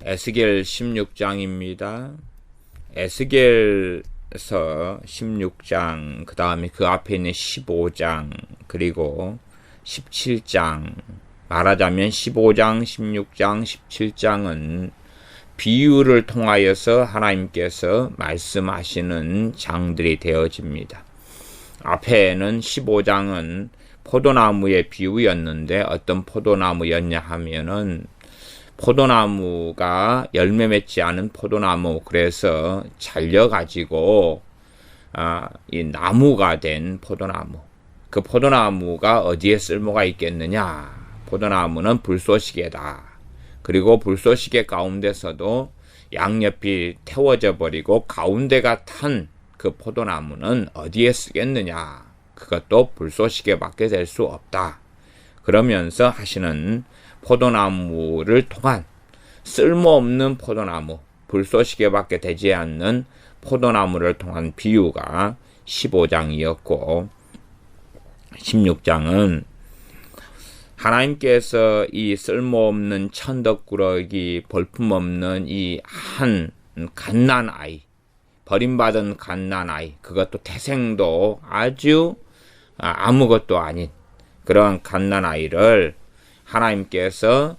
에스겔 16장입니다. 에스겔서 16장, 그 다음에 그 앞에 있는 15장, 그리고 17장, 말하자면 15장, 16장, 17장은 비유를 통하여서 하나님께서 말씀하시는 장들이 되어집니다. 앞에는 15장은 포도나무의 비유였는데 어떤 포도나무였냐 하면은 포도나무가 열매 맺지 않은 포도나무, 그래서 잘려가지고 이 나무가 된 포도나무. 그 포도나무가 어디에 쓸모가 있겠느냐? 포도나무는 불쏘시개다. 그리고 불쏘시개 가운데서도 양옆이 태워져 버리고 가운데가 탄 그 포도나무는 어디에 쓰겠느냐? 그것도 불쏘시개밖에 될 수 없다. 그러면서 하시는 포도나무를 통한 쓸모없는 포도나무, 불쏘시개밖에 되지 않는 포도나무를 통한 비유가 15장이었고 16장은 하나님께서 이 쓸모없는 천덕꾸러기, 볼품없는 이 한 갓난아이, 버림받은 갓난아이, 그것도 태생도 아주 아무것도 아닌 그런 갓난아이를 하나님께서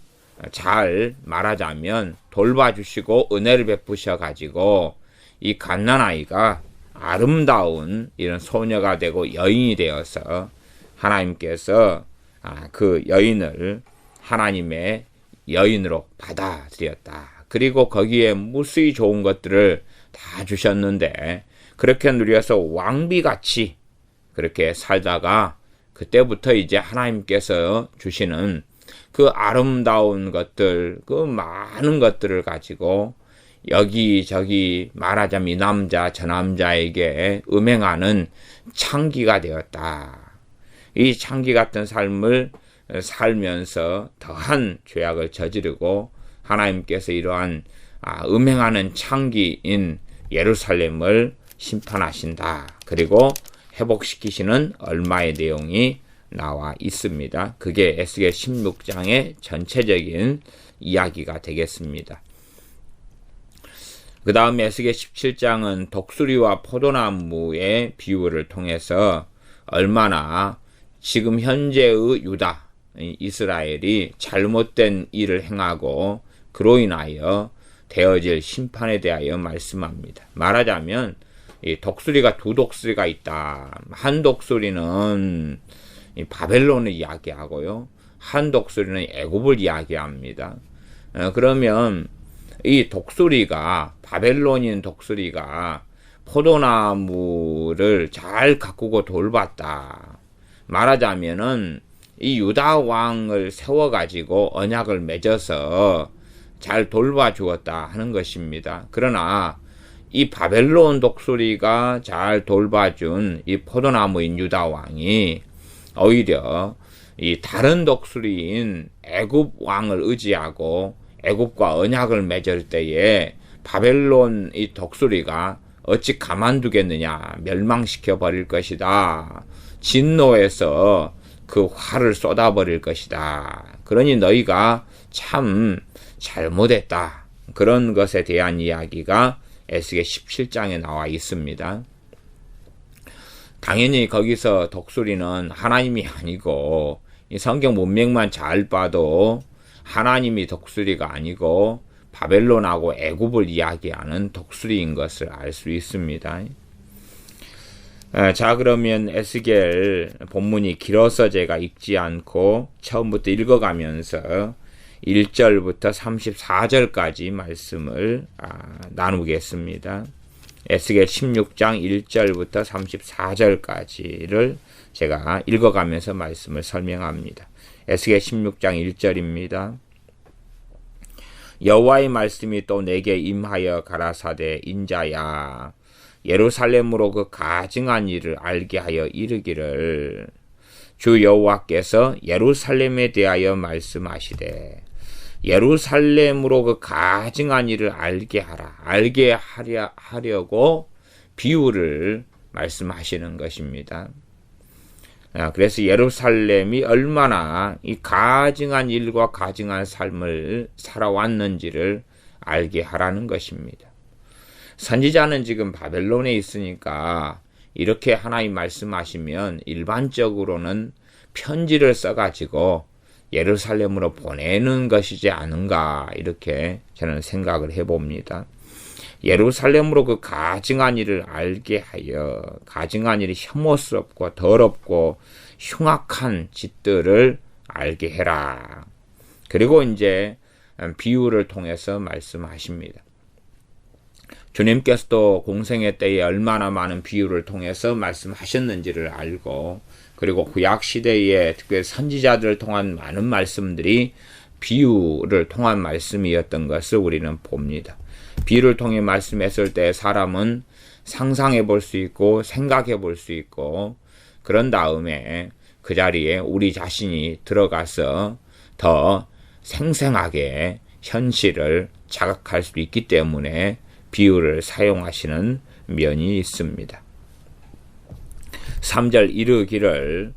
잘 말하자면 돌봐주시고 은혜를 베푸셔가지고 이 갓난아이가 아름다운 이런 소녀가 되고 여인이 되어서 하나님께서 그 여인을 하나님의 여인으로 받아들였다. 그리고 거기에 무수히 좋은 것들을 다 주셨는데 그렇게 누려서 왕비같이 그렇게 살다가 그때부터 이제 하나님께서 주시는 그 아름다운 것들, 그 많은 것들을 가지고 여기저기 말하자면 이 남자 저 남자에게 음행하는 창기가 되었다. 이 창기 같은 삶을 살면서 더한 죄악을 저지르고 하나님께서 이러한 음행하는 창기인 예루살렘을 심판하신다. 그리고 회복시키시는 얼마의 내용이 나와 있습니다. 그게 에스겔 16장의 전체적인 이야기가 되겠습니다. 그 다음에 에스겔 17장은 독수리와 포도나무의 비유를 통해서 얼마나 지금 현재의 유다, 이스라엘이 잘못된 일을 행하고 그로 인하여 되어질 심판에 대하여 말씀합니다. 말하자면 이 독수리가 두 독수리가 있다. 한 독수리는 바벨론을 이야기하고요. 한 독수리는 애굽을 이야기합니다. 그러면 이 독수리가, 바벨론인 독수리가 포도나무를 잘 가꾸고 돌봤다. 말하자면은 이 유다 왕을 세워가지고 언약을 맺어서 잘 돌봐주었다 하는 것입니다. 그러나 이 바벨론 독수리가 잘 돌봐준 이 포도나무인 유다 왕이 오히려 이 다른 독수리인 애굽 왕을 의지하고 애굽과 언약을 맺을 때에 바벨론 이 독수리가 어찌 가만두겠느냐, 멸망시켜 버릴 것이다. 진노해서 그 화를 쏟아버릴 것이다. 그러니 너희가 참 잘못했다. 그런 것에 대한 이야기가 에스겔 17장에 나와 있습니다. 당연히 거기서 독수리는 하나님이 아니고 이 성경 문맥만 잘 봐도 하나님이 독수리가 아니고 바벨론하고 애굽을 이야기하는 독수리인 것을 알 수 있습니다. 자, 그러면 에스겔 본문이 길어서 제가 읽지 않고 처음부터 읽어가면서 1절부터 34절까지 말씀을 나누겠습니다. 에스겔 16장 1절부터 34절까지를 제가 읽어가면서 말씀을 설명합니다. 에스겔 16장 1절입니다. 여호와의 말씀이 또 내게 임하여 가라사대 인자야 예루살렘으로 그 가증한 일을 알게 하여 이르기를 주 여호와께서 예루살렘에 대하여 말씀하시되 예루살렘으로 그 가증한 일을 알게 하라. 알게 하려고 비유를 말씀하시는 것입니다. 그래서 예루살렘이 얼마나 이 가증한 일과 가증한 삶을 살아왔는지를 알게 하라는 것입니다. 선지자는 지금 바벨론에 있으니까 이렇게 하나님 말씀하시면 일반적으로는 편지를 써가지고 예루살렘으로 보내는 것이지 않은가, 이렇게 저는 생각을 해봅니다. 예루살렘으로 그 가증한 일을 알게 하여, 가증한 일이 혐오스럽고 더럽고 흉악한 짓들을 알게 해라. 그리고 이제 비유를 통해서 말씀하십니다. 주님께서도 공생애 때에 얼마나 많은 비유를 통해서 말씀하셨는지를 알고, 그리고 구약 시대에 특별히 선지자들을 통한 많은 말씀들이 비유를 통한 말씀이었던 것을 우리는 봅니다. 비유를 통해 말씀했을 때 사람은 상상해 볼 수 있고 생각해 볼 수 있고, 그런 다음에 그 자리에 우리 자신이 들어가서 더 생생하게 현실을 자각할 수 있기 때문에 비유를 사용하시는 면이 있습니다. 3절 이르기를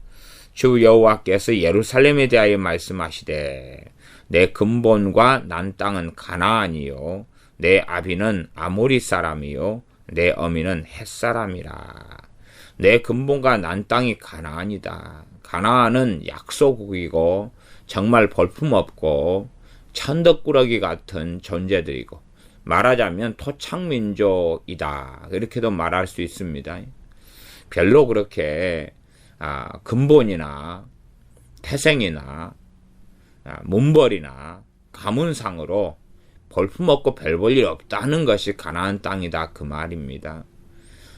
주 여호와께서 예루살렘에 대하여 말씀하시되 내 근본과 난 땅은 가나안이요 내 아비는 아모리 사람이요 내 어미는 헷 사람이라. 내 근본과 난 땅이 가나안이다. 가나안은 약소국이고 정말 볼품없고 천덕꾸러기 같은 존재들이고, 말하자면 토착민족이다, 이렇게도 말할 수 있습니다. 별로 그렇게 근본이나 태생이나 문벌이나 가문상으로 볼품없고 별 볼 일 없다는 것이 가나안 땅이다, 그 말입니다.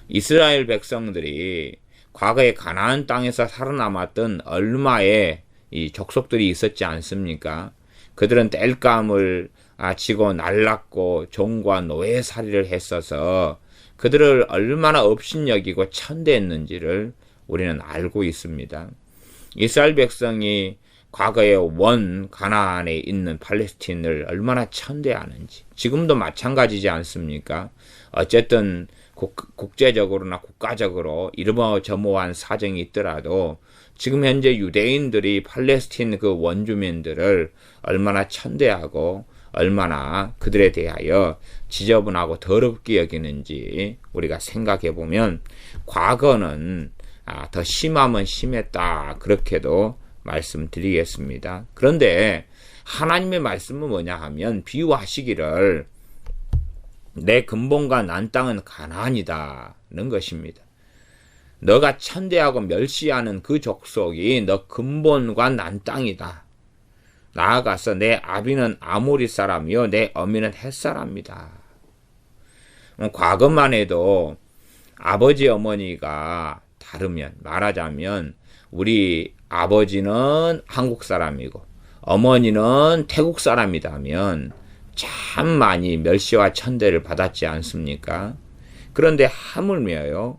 이스라엘 백성들이 과거에 가나안 땅에서 살아남았던 얼마의 이 족속들이 있었지 않습니까? 그들은 땔감을 지고 날랐고 종과 노예살이를 했어서 그들을 얼마나 업신여기고 천대했는지를 우리는 알고 있습니다. 이스라엘 백성이 과거에 원 가나안에 있는 팔레스틴을 얼마나 천대하는지, 지금도 마찬가지지 않습니까? 어쨌든 국제적으로나 국가적으로 이르머저머한 사정이 있더라도 지금 현재 유대인들이 팔레스틴 그 원주민들을 얼마나 천대하고 얼마나 그들에 대하여 지저분하고 더럽게 여기는지 우리가 생각해 보면 과거는 더 심하면 심했다, 그렇게도 말씀드리겠습니다. 그런데 하나님의 말씀은 뭐냐 하면 비유하시기를 내 근본과 난 땅은 가나안이다는 것입니다. 너가 천대하고 멸시하는 그 족속이 너 근본과 난 땅이다. 나아가서 내 아비는 아모리 사람이요 내 어미는 헷 사람이다. 과거만 해도 아버지 어머니가 다르면, 말하자면 우리 아버지는 한국 사람이고 어머니는 태국 사람이라면 참 많이 멸시와 천대를 받았지 않습니까? 그런데 하물며요,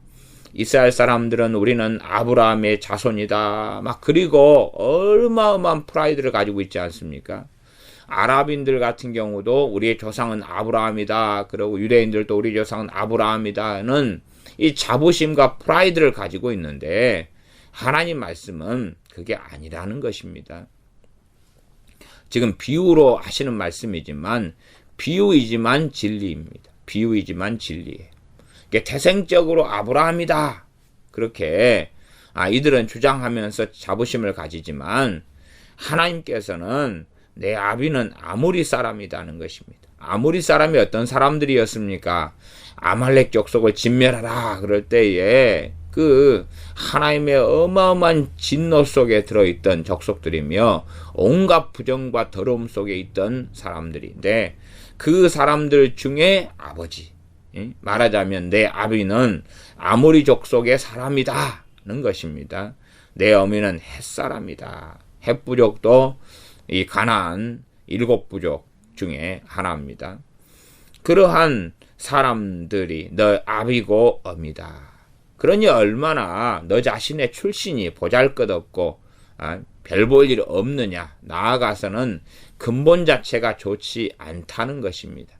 이스라엘 사람들은 우리는 아브라함의 자손이다, 그리고 어마어마한 프라이드를 가지고 있지 않습니까? 아랍인들 같은 경우도 우리의 조상은 아브라함이다, 그리고 유대인들도 우리 조상은 아브라함이다는 이 자부심과 프라이드를 가지고 있는데, 하나님 말씀은 그게 아니라는 것입니다. 지금 비유로 하시는 말씀이지만 비유이지만 진리입니다. 비유이지만 진리예요. 태생적으로 아브라함이다, 그렇게 이들은 주장하면서 자부심을 가지지만 하나님께서는 내 아비는 아모리 사람이라는 것입니다. 아모리 사람이 어떤 사람들이었습니까? 아말렉 족속을 진멸하라 그럴 때에 그 하나님의 어마어마한 진노 속에 들어있던 족속들이며 온갖 부정과 더러움 속에 있던 사람들인데, 그 사람들 중에 아버지, 말하자면 내 아비는 아모리 족속의 사람이다는 것입니다. 내 어미는 헷 사람이다. 헷 부족도 이 가나안 7부족 중에 하나입니다. 그러한 사람들이 너 아비고 어미다. 그러니 얼마나 너 자신의 출신이 보잘것없고 별 볼 일 없느냐, 나아가서는 근본 자체가 좋지 않다는 것입니다.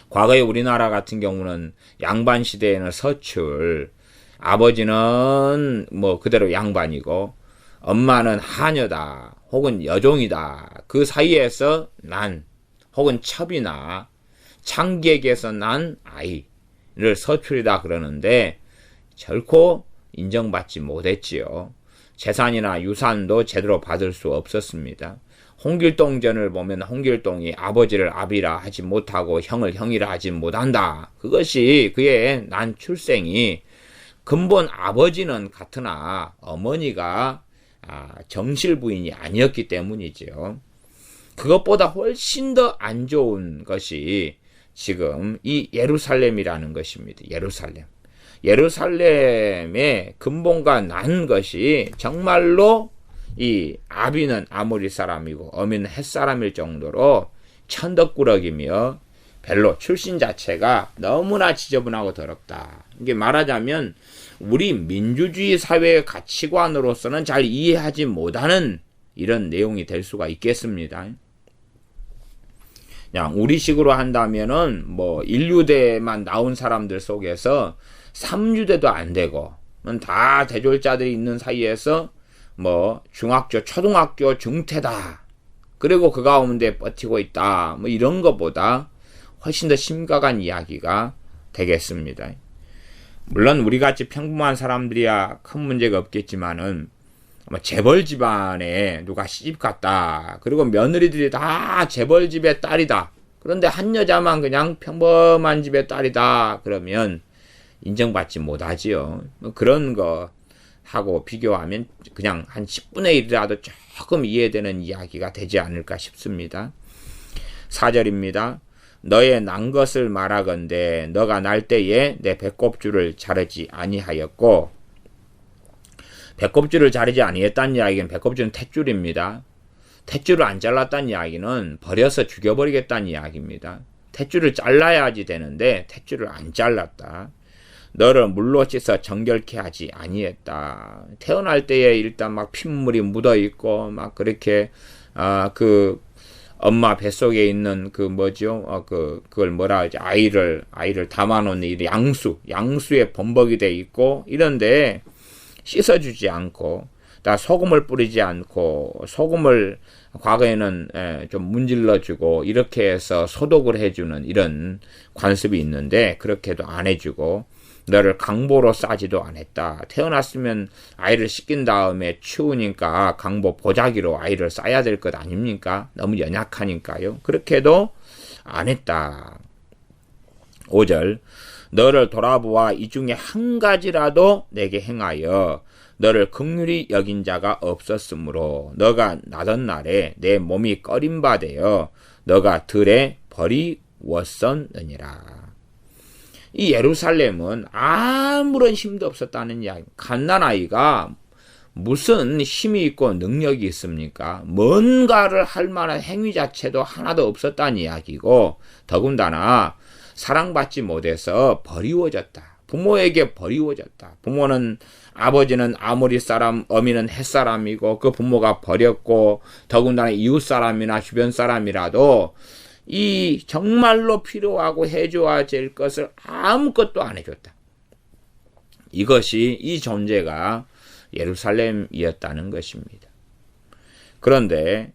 과거에 우리나라 같은 경우는 양반 시대에는 서출, 아버지는 그대로 양반이고 엄마는 하녀다 혹은 여종이다, 그 사이에서 난 혹은 첩이나 창기에게서 난 아이를 서출이다 그러는데 결코 인정받지 못했지요. 재산이나 유산도 제대로 받을 수 없었습니다. 홍길동전을 보면 홍길동이 아버지를 아비라 하지 못하고 형을 형이라 하지 못한다. 그것이 그의 난 출생이 근본 아버지는 같으나 어머니가 정실 부인이 아니었기 때문이죠. 그것보다 훨씬 더 안 좋은 것이 지금 이 예루살렘이라는 것입니다. 예루살렘의 근본과 난 것이 정말로 이 아비는 아모리 사람이고 어미는 헷 사람일 정도로 천덕꾸러기며 별로 출신 자체가 너무나 지저분하고 더럽다. 이게 말하자면 우리 민주주의 사회의 가치관으로서는 잘 이해하지 못하는 이런 내용이 될 수가 있겠습니다. 그냥 우리식으로 한다면은 뭐 인류대만 나온 사람들 속에서 3유대도 안 되고 다 대졸자들이 있는 사이에서 뭐 중학교, 초등학교 중퇴다. 그리고 그 가운데 버티고 있다. 뭐 이런 것보다 훨씬 더 심각한 이야기가 되겠습니다. 물론 우리같이 평범한 사람들이야 큰 문제가 없겠지만은 재벌 집안에 누가 시집 갔다. 그리고 며느리들이 다 재벌 집의 딸이다. 그런데 한 여자만 그냥 평범한 집의 딸이다. 그러면 인정받지 못하지요. 그런 거 하고 비교하면 그냥 한 10분의 1이라도 조금 이해되는 이야기가 되지 않을까 싶습니다. 4절입니다. 너의 난 것을 말하건대 너가 날 때에 내 배꼽줄을 자르지 아니하였고, 배꼽줄을 자르지 아니했다는 이야기는 배꼽줄은 탯줄입니다. 탯줄을 안 잘랐다는 이야기는 버려서 죽여버리겠다는 이야기입니다. 탯줄을 잘라야지 되는데 탯줄을 안 잘랐다. 너를 물로 씻어 정결케 하지 아니했다. 태어날 때에 일단 막 핏물이 묻어 있고 막 그렇게 그 엄마 뱃속에 있는 그 뭐죠? 그걸 뭐라 하지? 아이를 담아놓는 이 양수에 범벅이 돼 있고 이런데 씻어주지 않고 다 소금을 뿌리지 않고 소금을 과거에는 좀 문질러주고 이렇게 해서 소독을 해주는 이런 관습이 있는데 그렇게도 안 해주고 너를 강보로 싸지도 않았다. 태어났으면 아이를 씻긴 다음에 추우니까 강보 보자기로 아이를 싸야 될 것 아닙니까? 너무 연약하니까요. 그렇게도 안 했다. 5절 너를 돌아보아 이 중에 한 가지라도 내게 행하여 너를 긍휼히 여긴 자가 없었으므로 너가 나던 날에 내 몸이 꺼림바 되어 너가 들에 버리웠었느니라. 이 예루살렘은 아무런 힘도 없었다는 이야기. 갓난아이가 무슨 힘이 있고 능력이 있습니까? 뭔가를 할 만한 행위 자체도 하나도 없었다는 이야기고 더군다나 사랑받지 못해서 버리워졌다. 부모에게 버리워졌다. 부모는 아버지는 아모리 사람, 어미는 헷 사람이고 그 부모가 버렸고 더군다나 이웃 사람이나 주변 사람이라도 이 정말로 필요하고 해줘야 될 것을 아무것도 안 해줬다. 이것이 이 존재가 예루살렘이었다는 것입니다. 그런데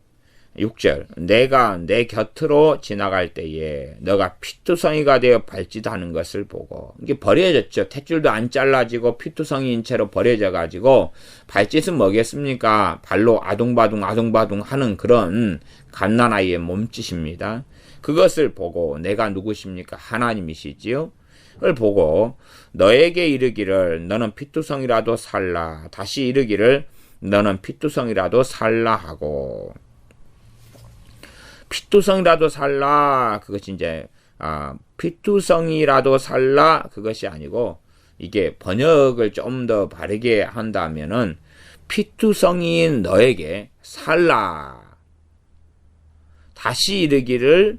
6절 내가 내 곁으로 지나갈 때에 너가 피투성이가 되어 발짓하는 것을 보고 이게 버려졌죠. 탯줄도 안 잘라지고 피투성이인 채로 버려져가지고 발짓은 뭐겠습니까? 발로 아둥바둥 하는 그런 갓난아이의 몸짓입니다. 그것을 보고 내가 누구십니까? 하나님이시지요. 그걸 보고 너에게 이르기를 너는 피투성이라도 살라. 다시 이르기를 너는 피투성이라도 살라 하고 피투성이라도 살라 그것이 이제 피투성이라도 살라 그것이 아니고 이게 번역을 좀 더 바르게 한다면은 피투성이인 너에게 살라. 다시 이르기를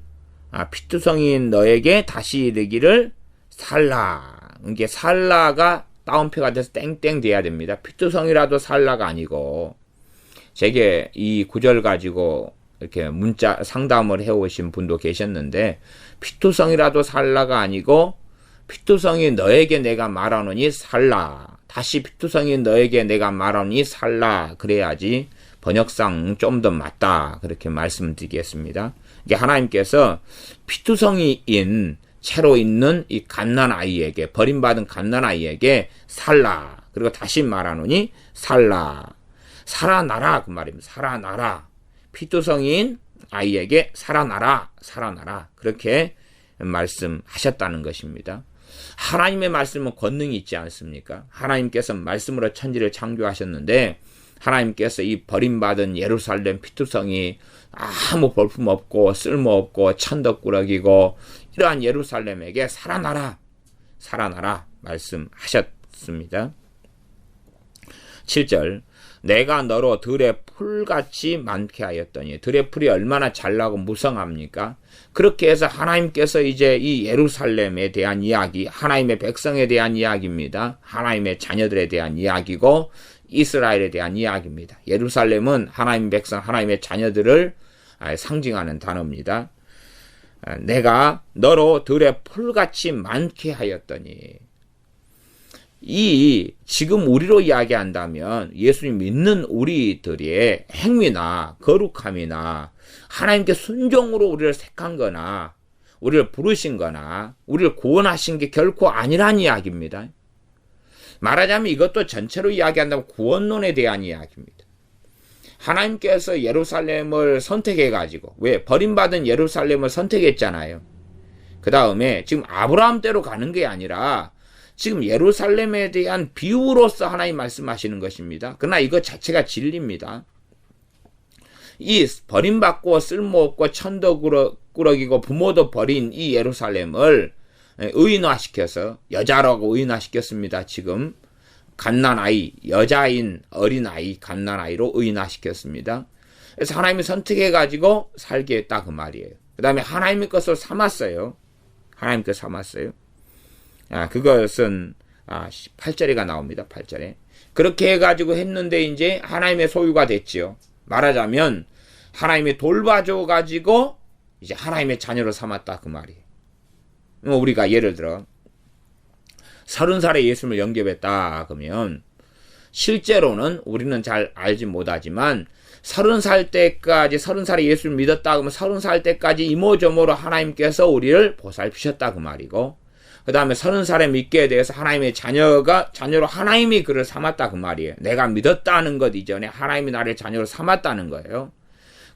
피투성이인 너에게 다시 이르기를 살라. 이게 살라가 따옴표가 돼서 땡땡 돼야 됩니다. 피투성이라도 살라가 아니고 제게 이 구절 가지고 이렇게 문자 상담을 해오신 분도 계셨는데 피투성이라도 살라가 아니고 피투성이 너에게 내가 말하노니 살라. 다시 피투성이 너에게 내가 말하노니 살라. 그래야지 번역상 좀 더 맞다. 그렇게 말씀드리겠습니다. 이게 하나님께서 피투성이인 채로 있는 이 갓난아이에게, 버림받은 갓난아이에게 살라. 그리고 다시 말하노니 살라. 살아나라. 그 말입니다. 살아나라. 피투성이인 아이에게 살아나라. 살아나라. 그렇게 말씀하셨다는 것입니다. 하나님의 말씀은 권능이 있지 않습니까? 하나님께서 말씀으로 천지를 창조하셨는데 하나님께서 이 버림받은 예루살렘 피투성이 아무 볼품없고 쓸모없고 천덕꾸러기고 이러한 예루살렘에게 살아나라. 살아나라 말씀하셨습니다. 7절 내가 너로 들의 풀같이 많게 하였더니 들의 풀이 얼마나 잘나고 무성합니까? 그렇게 해서 하나님께서 이제 이 예루살렘에 대한 이야기, 하나님의 백성에 대한 이야기입니다. 하나님의 자녀들에 대한 이야기고 이스라엘에 대한 이야기입니다. 예루살렘은 하나님의 백성, 하나님의 자녀들을 상징하는 단어입니다. 내가 너로 들의 풀같이 많게 하였더니 이 지금 우리로 이야기한다면 예수님 믿는 우리들의 행위나 거룩함이나 하나님께 순종으로 우리를 택한 거나 우리를 부르신 거나 우리를 구원하신 게 결코 아니란 이야기입니다. 말하자면 이것도 전체로 이야기한다면 구원론에 대한 이야기입니다. 하나님께서 예루살렘을 선택해가지고 왜 버림받은 예루살렘을 선택했잖아요. 그 다음에 지금 아브라함 때로 가는 게 아니라 지금 예루살렘에 대한 비유로서 하나님 말씀하시는 것입니다. 그러나 이것 자체가 진리입니다. 이 버림받고 쓸모없고 천덕꾸러기고 부모도 버린 이 예루살렘을 의인화시켜서 여자라고 의인화시켰습니다. 지금 갓난아이, 여자인 어린아이, 갓난아이로 의인화시켰습니다. 그래서 하나님이 선택해가지고 살게 했다 그 말이에요. 그 다음에 하나님의 것을 삼았어요. 하나님 것 삼았어요. 그것은 8절에가 나옵니다. 8절에. 그렇게 해가지고 했는데 이제 하나님의 소유가 됐지요. 말하자면 하나님이 돌봐줘가지고 이제 하나님의 자녀로 삼았다 그 말이에요. 우리가 예를 들어 30살에 예수님을 영접했다 그러면 실제로는 우리는 잘 알지 못하지만 30살 때까지 30살에 예수를 믿었다 그러면 30살 때까지 이모저모로 하나님께서 우리를 보살피셨다 그 말이고 그 다음에 30살에 믿게 돼서 하나님의 자녀로 하나님이 그를 삼았다 그 말이에요. 내가 믿었다는 것 이전에 하나님이 나를 자녀로 삼았다는 거예요.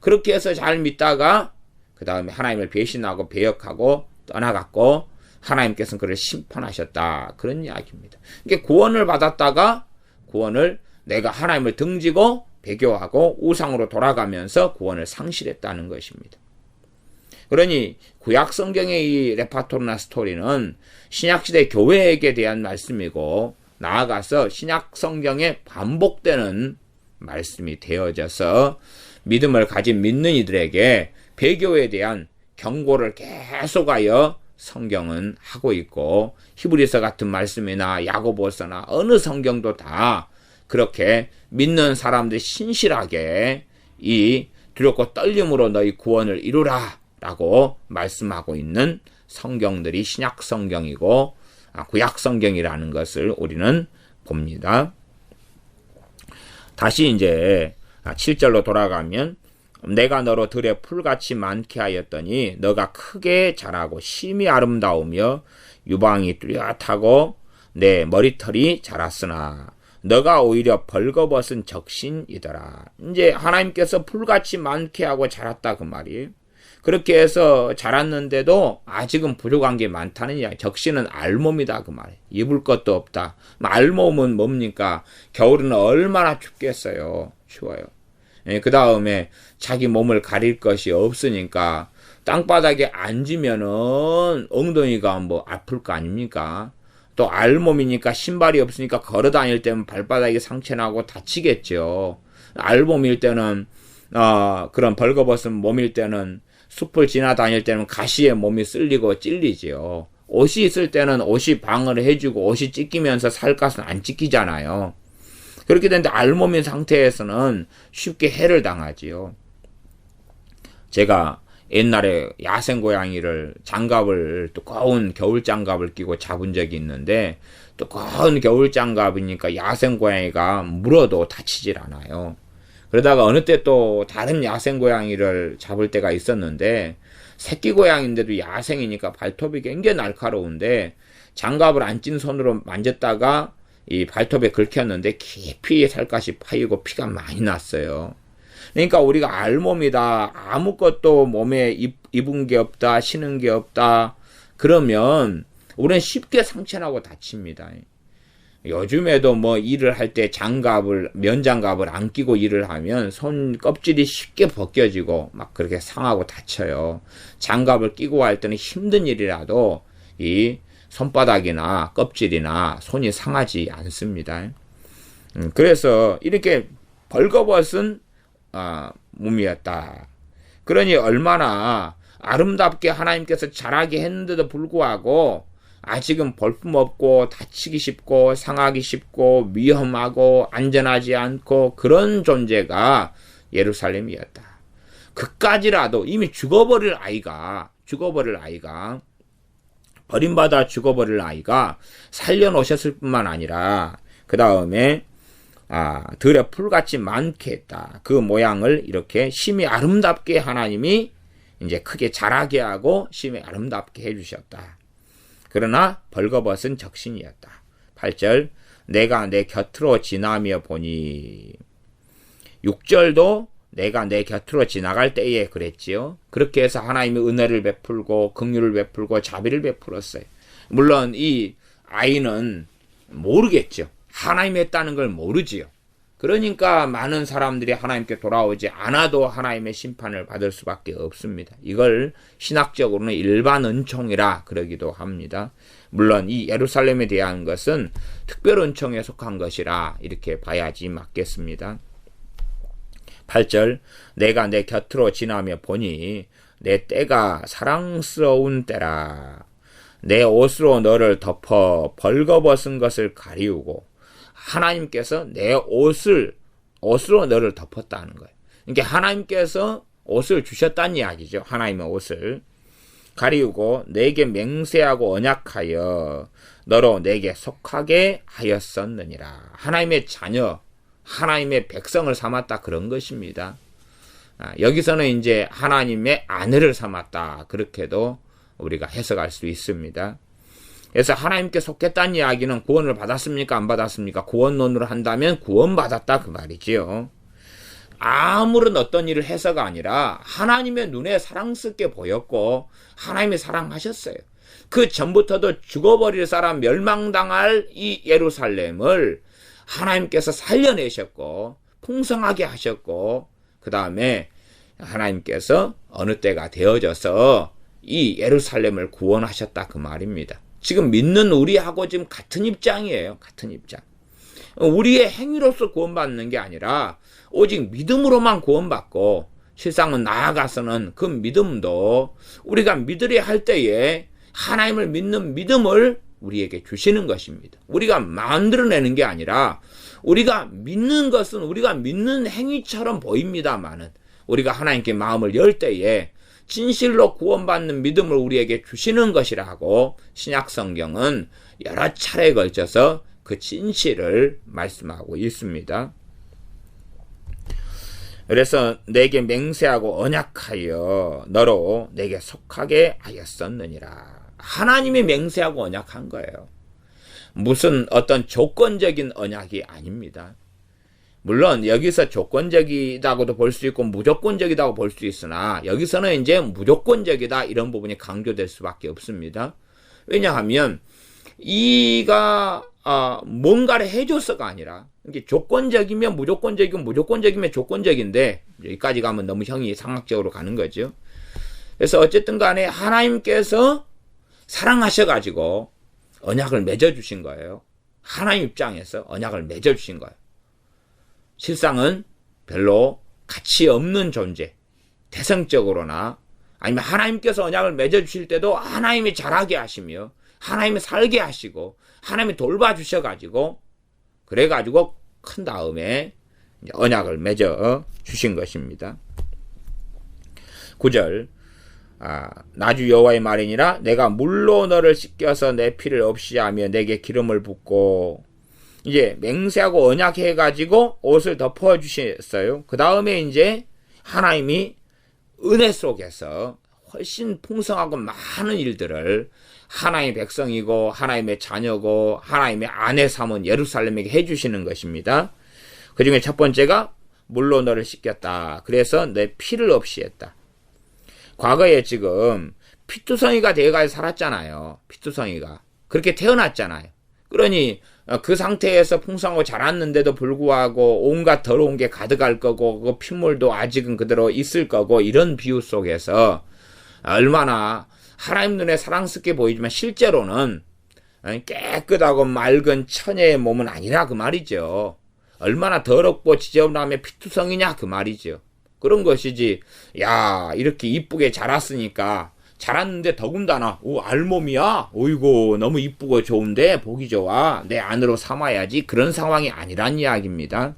그렇게 해서 잘 믿다가 그 다음에 하나님을 배신하고 배역하고 떠나갔고 하나님께서는 그를 심판하셨다. 그런 이야기입니다. 이게 구원을 받았다가 구원을 내가 하나님을 등지고 배교하고 우상으로 돌아가면서 구원을 상실했다는 것입니다. 그러니 구약 성경의 이 레파토르나 스토리는 신약시대 교회에게 대한 말씀이고 나아가서 신약 성경에 반복되는 말씀이 되어져서 믿음을 가진 믿는 이들에게 배교에 대한 경고를 계속하여 성경은 하고 있고 히브리서 같은 말씀이나 야고보서나 어느 성경도 다 그렇게 믿는 사람들이 신실하게 이 두렵고 떨림으로 너희 구원을 이루라 라고 말씀하고 있는 성경들이 신약 성경이고 구약 성경이라는 것을 우리는 봅니다. 다시 이제 7절로 돌아가면 내가 너로 들의 풀같이 많게 하였더니 너가 크게 자라고 심히 아름다우며 유방이 뚜렷하고 내 머리털이 자랐으나 너가 오히려 벌거벗은 적신이더라. 이제 하나님께서 풀같이 많게 하고 자랐다 그 말이에요. 그렇게 해서 자랐는데도 아직은 부족한 게 많다는 이야기. 적신은 알몸이다 그 말이에요. 입을 것도 없다. 알몸은 뭡니까? 겨울은 얼마나 춥겠어요. 추워요. 그 다음에 자기 몸을 가릴 것이 없으니까 땅바닥에 앉으면은 엉덩이가 뭐 아플 거 아닙니까? 또 알몸이니까 신발이 없으니까 걸어 다닐 때는 발바닥에 상처나고 다치겠죠. 알몸일 때는 그런 벌거벗은 몸일 때는 숲을 지나다닐 때는 가시에 몸이 쓸리고 찔리지요. 옷이 있을 때는 옷이 방어를 해주고 옷이 찢기면서 살갗은 안 찢기잖아요. 그렇게 되는데 알몸인 상태에서는 쉽게 해를 당하지요. 제가 옛날에 야생고양이를 장갑을 두꺼운 겨울장갑을 끼고 잡은 적이 있는데 두꺼운 겨울장갑이니까 야생고양이가 물어도 다치질 않아요. 그러다가 어느 때 또 다른 야생 고양이를 잡을 때가 있었는데 새끼 고양인데도 야생이니까 발톱이 굉장히 날카로운데 장갑을 안 찐 손으로 만졌다가 이 발톱에 긁혔는데 깊이 살갗이 파이고 피가 많이 났어요. 그러니까 우리가 알몸이다, 아무것도 몸에 입은 게 없다, 신은 게 없다, 그러면 우리는 쉽게 상처나고 다칩니다. 요즘에도 뭐 일을 할 때 면장갑을 안 끼고 일을 하면 손 껍질이 쉽게 벗겨지고 막 그렇게 상하고 다쳐요. 장갑을 끼고 할 때는 힘든 일이라도 이 손바닥이나 껍질이나 손이 상하지 않습니다. 그래서 이렇게 벌거벗은 몸이었다. 그러니 얼마나 아름답게 하나님께서 자라게 했는데도 불구하고 아직은 볼품없고 다치기 쉽고 상하기 쉽고 위험하고 안전하지 않고 그런 존재가 예루살렘이었다. 그까지라도 이미 죽어버릴 아이가 버림받아 죽어버릴 아이가 살려놓으셨을 뿐만 아니라 그 다음에 들에 풀같이 많게 했다. 그 모양을 이렇게 심히 아름답게 하나님이 이제 크게 자라게 하고 심히 아름답게 해주셨다. 그러나 벌거벗은 적신이었다. 8절 내가 내 곁으로 지나며 보니 6절도 내가 내 곁으로 지나갈 때에 그랬지요. 그렇게 해서 하나님의 은혜를 베풀고 긍휼을 베풀고 자비를 베풀었어요. 물론 이 아이는 모르겠죠. 하나님이 했다는 걸 모르지요. 그러니까 많은 사람들이 하나님께 돌아오지 않아도 하나님의 심판을 받을 수밖에 없습니다. 이걸 신학적으로는 일반 은총이라 그러기도 합니다. 물론 이 예루살렘에 대한 것은 특별 은총에 속한 것이라 이렇게 봐야지 맞겠습니다. 8절 내가 내 곁으로 지나며 보니 내 때가 사랑스러운 때라. 내 옷으로 너를 덮어 벌거벗은 것을 가리우고 하나님께서 내 옷으로 너를 덮었다는 거예요. 그러니까 하나님께서 옷을 주셨다는 이야기죠. 하나님의 옷을 가리우고 내게 맹세하고 언약하여 너로 내게 속하게 하였었느니라. 하나님의 자녀, 하나님의 백성을 삼았다 그런 것입니다. 여기서는 이제 하나님의 아내를 삼았다 그렇게도 우리가 해석할 수 있습니다. 그래서 하나님께 속했다는 이야기는 구원을 받았습니까? 안 받았습니까? 구원론으로 한다면 구원받았다 그 말이지요. 아무런 어떤 일을 해서가 아니라 하나님의 눈에 사랑스럽게 보였고 하나님이 사랑하셨어요. 그 전부터도 죽어버릴 사람 멸망당할 이 예루살렘을 하나님께서 살려내셨고 풍성하게 하셨고 그 다음에 하나님께서 어느 때가 되어져서 이 예루살렘을 구원하셨다 그 말입니다. 지금 믿는 우리하고 지금 같은 입장이에요. 같은 입장. 우리의 행위로서 구원받는 게 아니라 오직 믿음으로만 구원받고 실상은 나아가서는 그 믿음도 우리가 믿으려 할 때에 하나님을 믿는 믿음을 우리에게 주시는 것입니다. 우리가 만들어내는 게 아니라 우리가 믿는 것은 우리가 믿는 행위처럼 보입니다마는 우리가 하나님께 마음을 열 때에 진실로 구원받는 믿음을 우리에게 주시는 것이라고 신약 성경은 여러 차례에 걸쳐서 그 진실을 말씀하고 있습니다. 그래서 내게 맹세하고 언약하여 너로 내게 속하게 하였었느니라. 하나님이 맹세하고 언약한 거예요. 무슨 어떤 조건적인 언약이 아닙니다. 물론 여기서 조건적이다고도 볼 수 있고 무조건적이다고 볼 수 있으나 여기서는 이제 무조건적이다 이런 부분이 강조될 수밖에 없습니다. 왜냐하면 이가 뭔가를 해줘서가 아니라 이게 조건적이면 무조건적이고 무조건적이면 조건적인데 여기까지 가면 너무 형이 상학적으로 가는 거죠. 그래서 어쨌든 간에 하나님께서 사랑하셔가지고 언약을 맺어주신 거예요. 하나님 입장에서 언약을 맺어주신 거예요. 실상은 별로 가치 없는 존재, 대성적으로나 아니면 하나님께서 언약을 맺어주실 때도 하나님이 자라게 하시며 하나님이 살게 하시고 하나님이 돌봐주셔가지고 그래가지고 큰 다음에 언약을 맺어 주신 것입니다. 9절 나주 여호와의 말이니라 내가 물로 너를 씻겨서 내 피를 없이 하며 내게 기름을 붓고 이제 맹세하고 언약해가지고 옷을 덮어주셨어요. 그 다음에 이제 하나님이 은혜 속에서 훨씬 풍성하고 많은 일들을 하나님의 백성이고 하나님의 자녀고 하나님의 아내 삼은 예루살렘에게 해주시는 것입니다. 그 중에 첫 번째가 물로 너를 씻겼다. 그래서 내 피를 없이 했다. 과거에 지금 피투성이가 되어가지고 살았잖아요. 피투성이가. 그렇게 태어났잖아요. 그러니 그 상태에서 풍성하고 자랐는데도 불구하고 온갖 더러운 게 가득할 거고 그 핏물도 아직은 그대로 있을 거고 이런 비유 속에서 얼마나 하나님 눈에 사랑스럽게 보이지만 실제로는 깨끗하고 맑은 처녀의 몸은 아니라 그 말이죠. 얼마나 더럽고 지저분함의 피투성이냐 그 말이죠. 그런 것이지. 야, 이렇게 이쁘게 자랐으니까 자랐는데 더군다나 알몸이야? 어이구 너무 이쁘고 좋은데 보기 좋아. 내 안으로 삼아야지. 그런 상황이 아니란 이야기입니다.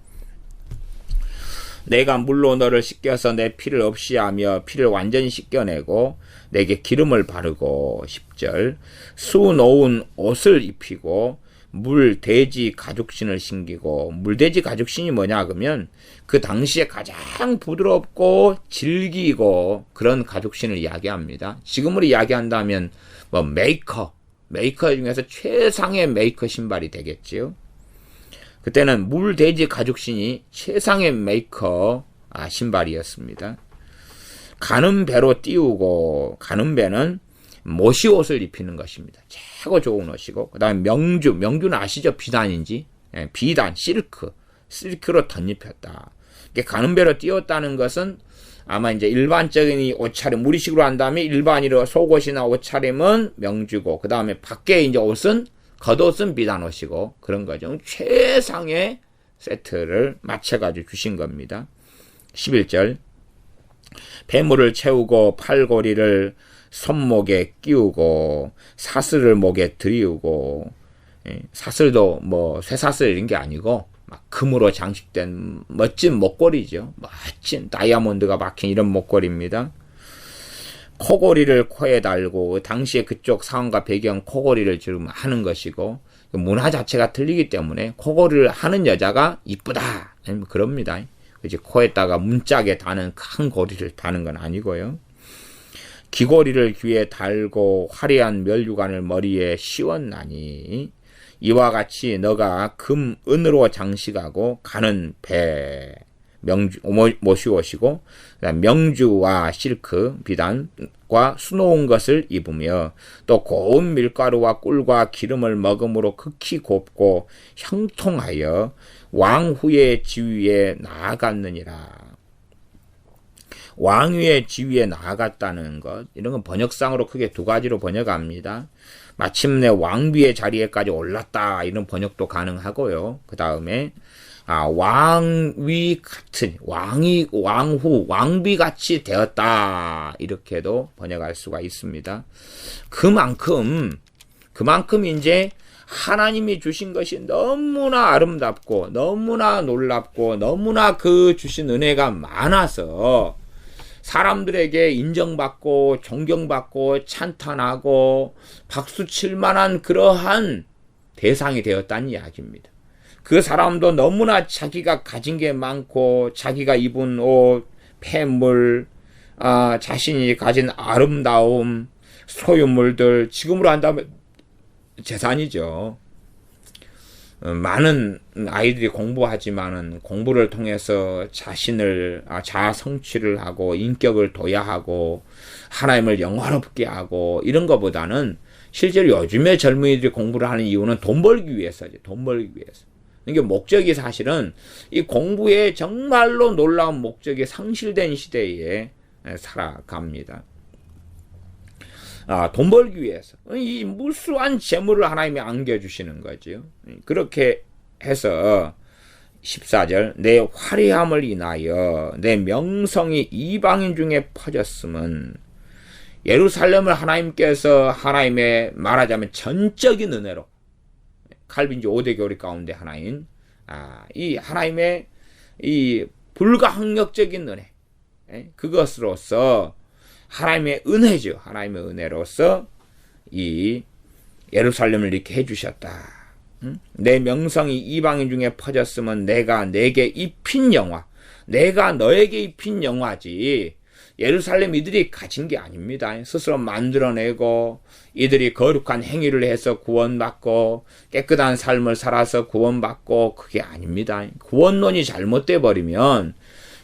내가 물로 너를 씻겨서 내 피를 없이 하며 피를 완전히 씻겨내고 내게 기름을 바르고 10절 수놓은 옷을 입히고 물돼지 가죽신을 신기고 물돼지 가죽신이 뭐냐 그러면 그 당시에 가장 부드럽고 질기고 그런 가죽신을 이야기합니다. 지금으로 이야기한다면 뭐 메이커 중에서 최상의 메이커 신발이 되겠지요. 그때는 물돼지 가죽신이 최상의 메이커 신발이었습니다. 가는 배로 띄우고 가는 배는 모시옷을 입히는 것입니다. 최고 좋은 옷이고 그 다음에 명주는 아시죠? 비단인지 비단 실크로 덧입혔다. 가는 배로 띄웠다는 것은 아마 이제 일반적인 옷차림 우리식으로 한다면 일반으로 속옷이나 옷차림은 명주고 그 다음에 밖에 이제 옷은 겉옷은 비단 옷이고 그런 거죠. 최상의 세트를 맞춰가지고 주신 겁니다. 11절 배물을 채우고 팔고리를 손목에 끼우고 사슬을 목에 들이우고 사슬도 뭐 쇠사슬 이런 게 아니고 막 금으로 장식된 멋진 목걸이죠. 멋진 다이아몬드가 박힌 이런 목걸이입니다. 코골이를 코에 달고 당시에 그쪽 상황과 배경 코골이를 지금 하는 것이고 문화 자체가 틀리기 때문에 코골이를 하는 여자가 이쁘다 그럽니다. 그치? 코에다가 문짝에 다는 큰 고리를 다는 건 아니고요. 귀고리를 귀에 달고 화려한 멸류관을 머리에 씌웠나니 이와 같이 너가 금, 은으로 장식하고 가는 배, 모시옷이고 명주와 실크, 비단과 수놓은 것을 입으며 또 고운 밀가루와 꿀과 기름을 먹음으로 극히 곱고 형통하여 왕후의 지위에 나아갔느니라. 왕위의 지위에 나아갔다는 것, 이런 건 번역상으로 크게 두 가지로 번역합니다. 마침내 왕비의 자리에까지 올랐다, 이런 번역도 가능하고요. 그 다음에 왕위 같은 왕후 왕비같이 되었다, 이렇게도 번역할 수가 있습니다. 그만큼 이제 하나님이 주신 것이 너무나 아름답고 너무나 놀랍고 너무나 그 주신 은혜가 많아서 사람들에게 인정받고 존경받고 찬탄하고 박수칠 만한 그러한 대상이 되었다는 이야기입니다. 그 사람도 너무나 자기가 가진 게 많고 자기가 입은 옷, 폐물, 자신이 가진 아름다움, 소유물들, 지금으로 한다면 재산이죠. 많은 아이들이 공부하지만은 공부를 통해서 자신을 자아 성취를 하고 인격을 도야하고 하나님을 영화롭게 하고 이런 것보다는 실제로 요즘의 젊은이들이 공부를 하는 이유는 돈 벌기 위해서죠. 돈 벌기 위해서. 이게 목적이 사실은 이 공부에 정말로 놀라운 목적이 상실된 시대에 살아갑니다. 돈 벌기 위해서 이 무수한 재물을 하나님이 안겨주시는 거죠. 그렇게 해서 14절 내 화려함을 인하여 내 명성이 이방인 중에 퍼졌음은 예루살렘을 하나님께서 하나님의 말하자면 전적인 은혜로 칼빈주 5대 교리 가운데 하나인 이 하나님의 이 불가항력적인 은혜 그것으로서 하나님의 은혜죠. 하나님의 은혜로서 이 예루살렘을 이렇게 해주셨다. 내 명성이 이방인 중에 퍼졌으면 내가 내게 입힌 영화, 내가 너에게 입힌 영화지 예루살렘 이들이 가진 게 아닙니다. 스스로 만들어내고 이들이 거룩한 행위를 해서 구원받고 깨끗한 삶을 살아서 구원받고 그게 아닙니다. 구원론이 잘못돼 버리면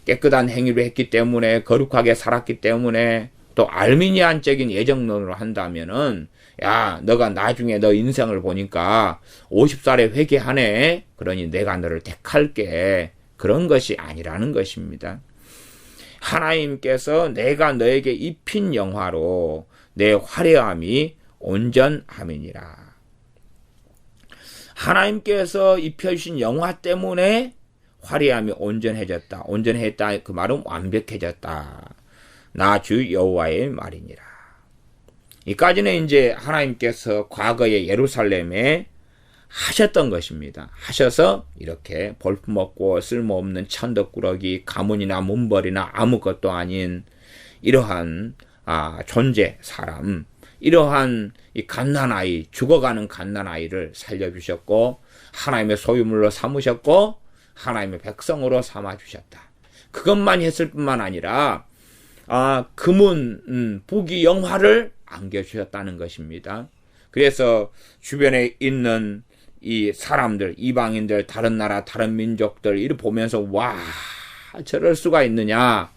깨끗한 행위를 했기 때문에 거룩하게 살았기 때문에 또 알미니안적인 예정론으로 한다면은 야 너가 나중에 너 인생을 보니까 50살에 회개하네 그러니 내가 너를 택할게 그런 것이 아니라는 것입니다. 하나님께서 내가 너에게 입힌 영화로 내 화려함이 온전함이니라. 하나님께서 입혀주신 영화 때문에 화려함이 온전해졌다. 온전했다 그 말은 완벽해졌다. 나 주 여호와의 말이니라. 이까지는 이제 하나님께서 과거에 예루살렘에 하셨던 것입니다. 하셔서 이렇게 볼품없고 쓸모없는 천덕꾸러기, 가문이나 문벌이나 아무것도 아닌 이러한 존재, 사람, 이러한 이 갓난아이, 죽어가는 갓난아이를 살려주셨고 하나님의 소유물로 삼으셨고 하나님의 백성으로 삼아주셨다. 그것만 했을 뿐만 아니라 금은 부귀 영화를 안겨주셨다는 것입니다. 그래서 주변에 있는 이 사람들, 이방인들, 다른 나라, 다른 민족들 이를 보면서 와 저럴 수가 있느냐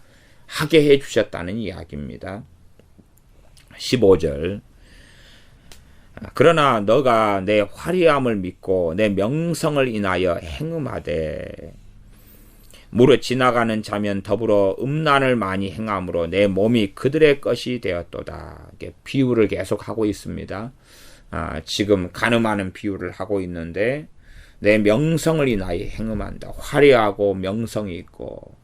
하게 해주셨다는 이야기입니다. 15절 그러나 너가 내 화려함을 믿고 내 명성을 인하여 행음하되 무릇 지나가는 자면 더불어 음란을 많이 행함으로 내 몸이 그들의 것이 되었도다. 비유를 계속하고 있습니다. 지금 간음하는 비유를 하고 있는데 내 명성을 인하여 행음한다. 화려하고 명성이 있고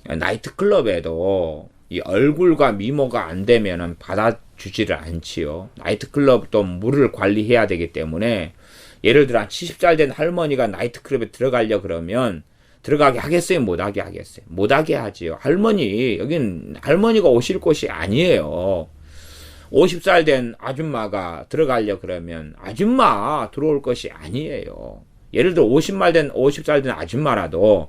나이트클럽에도 이 얼굴과 미모가 안 되면은 받아주지를 않지요. 나이트클럽도 물을 관리해야 되기 때문에 예를 들어 70살 된 할머니가 나이트클럽에 들어가려 그러면 들어가게 하겠어요? 못하게 하겠어요? 못하게 하지요. 할머니, 여긴 할머니가 오실 곳이 아니에요. 50살 된 아줌마가 들어가려 그러면 아줌마 들어올 것이 아니에요. 예를 들어 50살 된 아줌마라도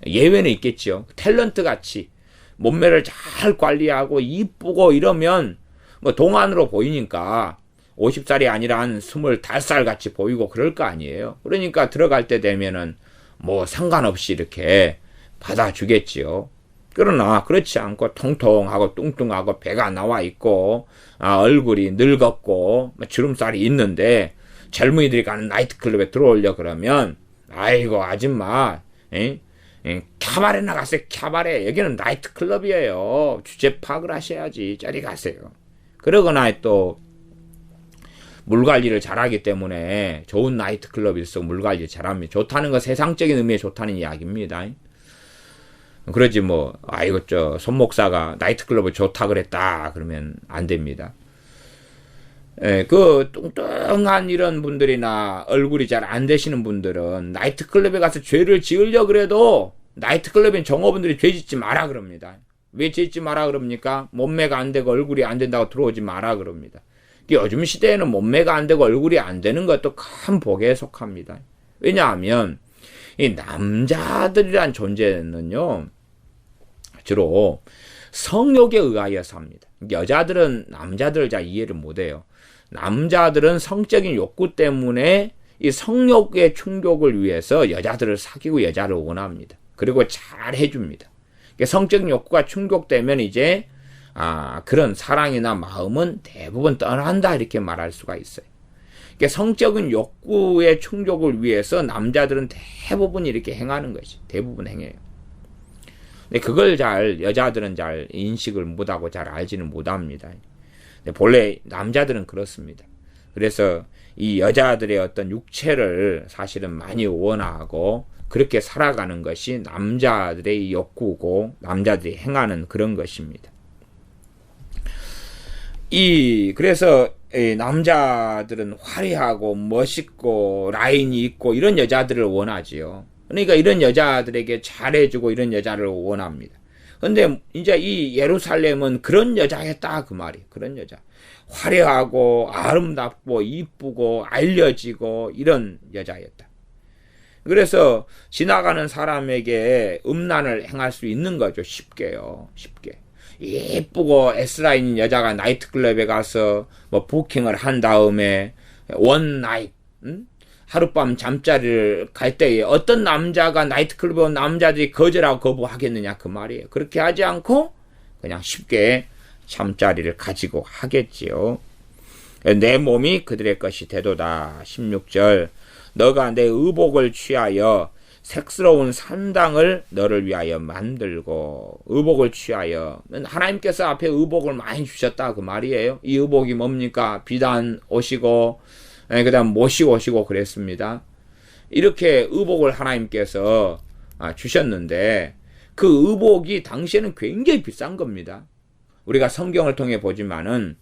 예외는 있겠죠. 탤런트 같이 몸매를 잘 관리하고 이쁘고 이러면 뭐 동안으로 보이니까 50살이 아니라 한 25살 같이 보이고 그럴 거 아니에요. 그러니까 들어갈 때 되면은 뭐 상관없이 이렇게 받아주겠지요. 그러나 그렇지 않고 통통하고 뚱뚱하고 배가 나와 있고 얼굴이 늙었고 주름살이 있는데 젊은이들이 가는 나이트클럽에 들어오려 그러면 아이고 아줌마 캬바레 나가세요. 캬바레 여기는 나이트클럽이에요. 주제 파악을 하셔야지. 저리 가세요. 그러거나 또 물관리를 잘하기 때문에 좋은 나이트클럽일수록 물관리 잘합니다. 좋다는 건 세상적인 의미의 좋다는 이야기입니다. 그러지 뭐 아이고 손 목사가 나이트클럽을 좋다 그랬다 그러면 안 됩니다. 그 뚱뚱한 이런 분들이나 얼굴이 잘 안 되시는 분들은 나이트클럽에 가서 죄를 지으려 그래도 나이트클럽인 종업원들이 죄 짓지 마라 그럽니다. 왜 죄 짓지 마라 그럽니까? 몸매가 안 되고 얼굴이 안 된다고 들어오지 마라 그럽니다. 요즘 시대에는 몸매가 안 되고 얼굴이 안 되는 것도 큰 복에 속합니다. 왜냐하면 이 남자들이란 존재는요 주로 성욕에 의하여 삽니다. 여자들은 남자들을 잘 이해를 못해요. 남자들은 성적인 욕구 때문에 이 성욕의 충족을 위해서 여자들을 사귀고 여자를 원합니다. 그리고 잘 해줍니다. 성적인 욕구가 충족되면 이제 그런 사랑이나 마음은 대부분 떠난다 이렇게 말할 수가 있어요. 성적인 욕구의 충족을 위해서 남자들은 대부분 이렇게 행하는 것이 대부분 행해요. 근데 그걸 여자들은 잘 인식을 못하고 잘 알지는 못합니다. 근데 본래 남자들은 그렇습니다. 그래서 이 여자들의 어떤 육체를 사실은 많이 원하고 그렇게 살아가는 것이 남자들의 욕구고 남자들이 행하는 그런 것입니다. 그래서 남자들은 화려하고 멋있고 라인이 있고 이런 여자들을 원하지요. 그러니까 이런 여자들에게 잘해주고 이런 여자를 원합니다. 근데 이제 이 예루살렘은 그런 여자였다 그 말이에요. 그런 여자. 화려하고 아름답고 이쁘고 알려지고 이런 여자였다. 그래서 지나가는 사람에게 음란을 행할 수 있는 거죠. 쉽게요. 쉽게. 예쁘고 S라인 여자가 나이트클럽에 가서 뭐 부킹을 한 다음에 원 나잇, 하룻밤 잠자리를 갈 때에 어떤 남자가 나이트클럽에 온 남자들이 거절하고 거부하겠느냐 그 말이에요. 그렇게 하지 않고 그냥 쉽게 잠자리를 가지고 하겠지요. 내 몸이 그들의 것이 되도다. 16절 너가 내 의복을 취하여 색스러운 산당을 너를 위하여 만들고 의복을 취하여 하나님께서 앞에 의복을 많이 주셨다 그 말이에요. 이 의복이 뭡니까? 비단 옷이고 그 다음 못이 옷이고 그랬습니다. 이렇게 의복을 하나님께서 주셨는데 그 의복이 당시에는 굉장히 비싼 겁니다. 우리가 성경을 통해 보지만은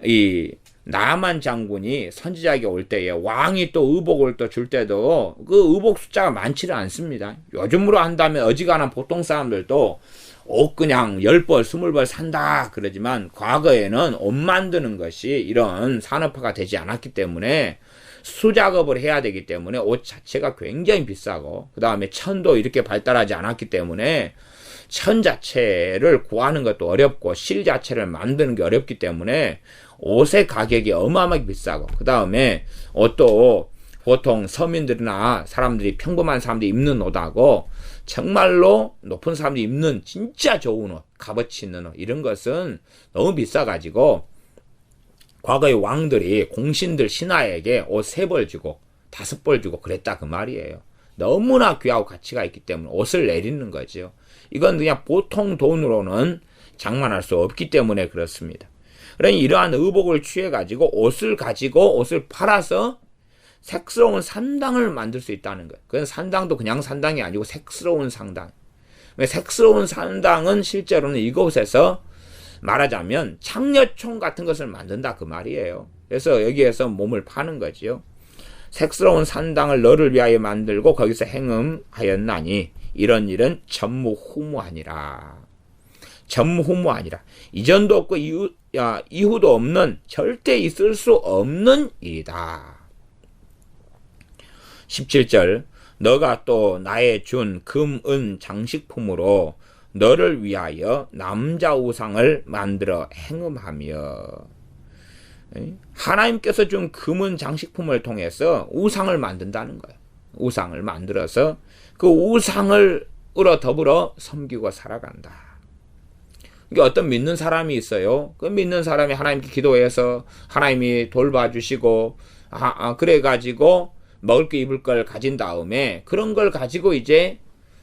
이 나아만 장군이 선지자에게 올 때에 왕이 또 의복을 또 줄 때도 그 의복 숫자가 많지는 않습니다. 요즘으로 한다면 어지간한 보통 사람들도 옷 그냥 10벌, 20벌 산다 그러지만 과거에는 옷 만드는 것이 이런 산업화가 되지 않았기 때문에 수작업을 해야 되기 때문에 옷 자체가 굉장히 비싸고 그 다음에 천도 이렇게 발달하지 않았기 때문에 천 자체를 구하는 것도 어렵고 실 자체를 만드는 게 어렵기 때문에 옷의 가격이 어마어마하게 비싸고 그 다음에 옷도 보통 서민들이나 사람들이 평범한 사람들이 입는 옷하고 정말로 높은 사람들이 입는 진짜 좋은 옷, 값어치 있는 옷 이런 것은 너무 비싸가지고 과거의 왕들이 공신들 신하에게 옷 3벌 주고 5벌 주고 그랬다 그 말이에요. 너무나 귀하고 가치가 있기 때문에 옷을 내리는 거죠. 이건 그냥 보통 돈으로는 장만할 수 없기 때문에 그렇습니다. 그러니 이러한 의복을 취해가지고 옷을 가지고 옷을 팔아서 색스러운 산당을 만들 수 있다는 거예요. 그건 산당도 그냥 산당이 아니고 색스러운 산당. 색스러운 산당은 실제로는 이곳에서 말하자면 창녀총 같은 것을 만든다 그 말이에요. 그래서 여기에서 몸을 파는 거지요. 색스러운 산당을 너를 위하여 만들고 거기서 행음하였나니 이런 일은 전무후무하니라. 전무후무하니라. 이전도 없고 이후도 없는 절대 있을 수 없는 일이다. 17절 너가 또 나의 준 금, 은 장식품으로 너를 위하여 남자 우상을 만들어 행음하며 하나님께서 준 금은 장식품을 통해서 우상을 만든다는 거예요. 우상을 만들어서 그 우상을 더불어 섬기고 살아간다. 이게 어떤 믿는 사람이 있어요. 그 믿는 사람이 하나님께 기도해서 하나님이 돌봐주시고 그래가지고 먹을 거 입을 걸 가진 다음에 그런 걸 가지고 이제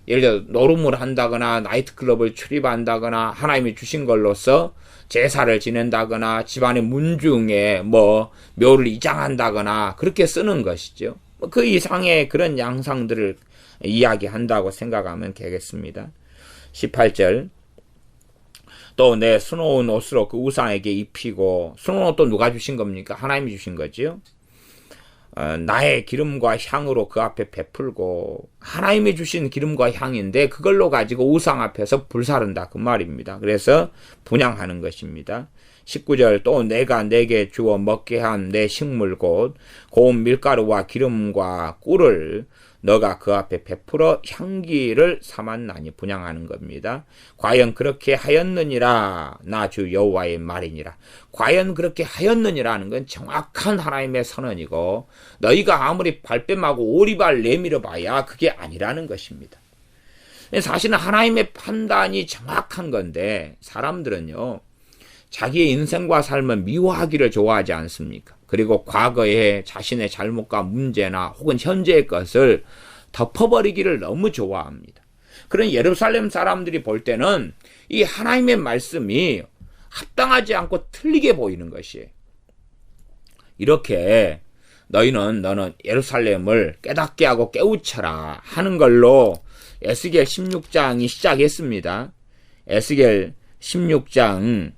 예를 들어 노름을 한다거나 나이트클럽을 출입한다거나 하나님이 주신 걸로서 제사를 지낸다거나 집안의 문중에 묘를 이장한다거나 그렇게 쓰는 것이죠. 그 이상의 그런 양상들을 이야기한다고 생각하면 되겠습니다. 18절 또 내 수놓은 옷으로 그 우상에게 입히고 수놓은 옷도 누가 주신 겁니까? 하나님이 주신 거지요. 나의 기름과 향으로 그 앞에 베풀고 하나님이 주신 기름과 향인데 그걸로 가지고 우상 앞에서 불사른다 그 말입니다. 그래서 분향하는 것입니다. 19절 또 내가 내게 주어 먹게 한 내 식물 곧 고운 밀가루와 기름과 꿀을 너가 그 앞에 베풀어 향기를 삼았나니 분향하는 겁니다. 과연 그렇게 하였느니라 나 주 여호와의 말이니라. 과연 그렇게 하였느니라는 건 정확한 하나님의 선언이고 너희가 아무리 발뺌하고 오리발 내밀어 봐야 그게 아니라는 것입니다. 사실은 하나님의 판단이 정확한 건데 사람들은요 자기의 인생과 삶을 미화하기를 좋아하지 않습니까? 그리고 과거의 자신의 잘못과 문제나 혹은 현재의 것을 덮어버리기를 너무 좋아합니다. 그런 예루살렘 사람들이 볼 때는 이 하나님의 말씀이 합당하지 않고 틀리게 보이는 것이에요. 이렇게 너는 예루살렘을 깨닫게 하고 깨우쳐라 하는 걸로 에스겔 16장이 시작했습니다. 에스겔 16장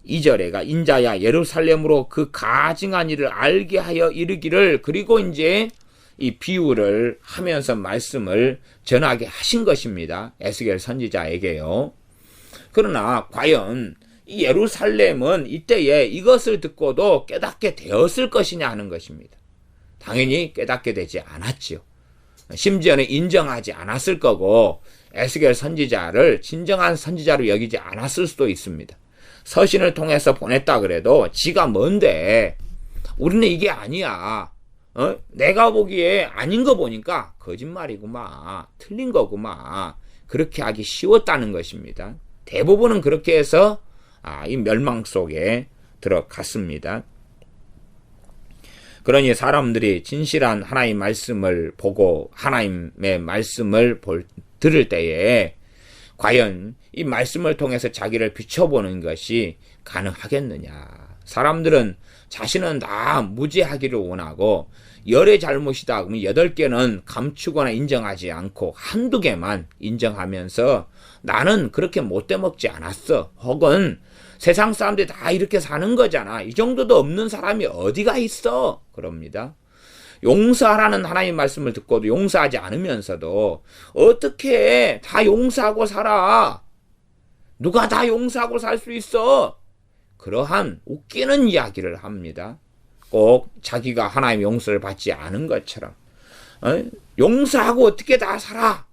2절에가 인자야 예루살렘으로 그 가증한 일을 알게 하여 이르기를 그리고 이제 이 비유를 하면서 말씀을 전하게 하신 것입니다. 에스겔 선지자에게요. 그러나 과연 이 예루살렘은 이때에 이것을 듣고도 깨닫게 되었을 것이냐 하는 것입니다. 당연히 깨닫게 되지 않았지요. 심지어는 인정하지 않았을 거고 에스겔 선지자를 진정한 선지자로 여기지 않았을 수도 있습니다. 서신을 통해서 보냈다 그래도 지가 뭔데 우리는 이게 아니야. 내가 보기에 아닌 거 보니까 거짓말이구만. 틀린 거구만. 그렇게 하기 쉬웠다는 것입니다. 대부분은 그렇게 해서 이 멸망 속에 들어갔습니다. 그러니 사람들이 진실한 하나님의 말씀을 보고 하나님의 말씀을 들을 때에 과연 이 말씀을 통해서 자기를 비춰보는 것이 가능하겠느냐. 사람들은 자신은 다 무죄하기를 원하고 10의 잘못이다 그러면 8개는 감추거나 인정하지 않고 한두 개만 인정하면서 나는 그렇게 못돼 먹지 않았어. 혹은 세상 사람들이 다 이렇게 사는 거잖아. 이 정도도 없는 사람이 어디가 있어? 그럽니다. 용서하라는 하나님 말씀을 듣고도 용서하지 않으면서도 어떻게 다 용서하고 살아? 누가 다 용서하고 살 수 있어? 그러한 웃기는 이야기를 합니다. 꼭 자기가 하나님의 용서를 받지 않은 것처럼 용서하고 어떻게 다 살아?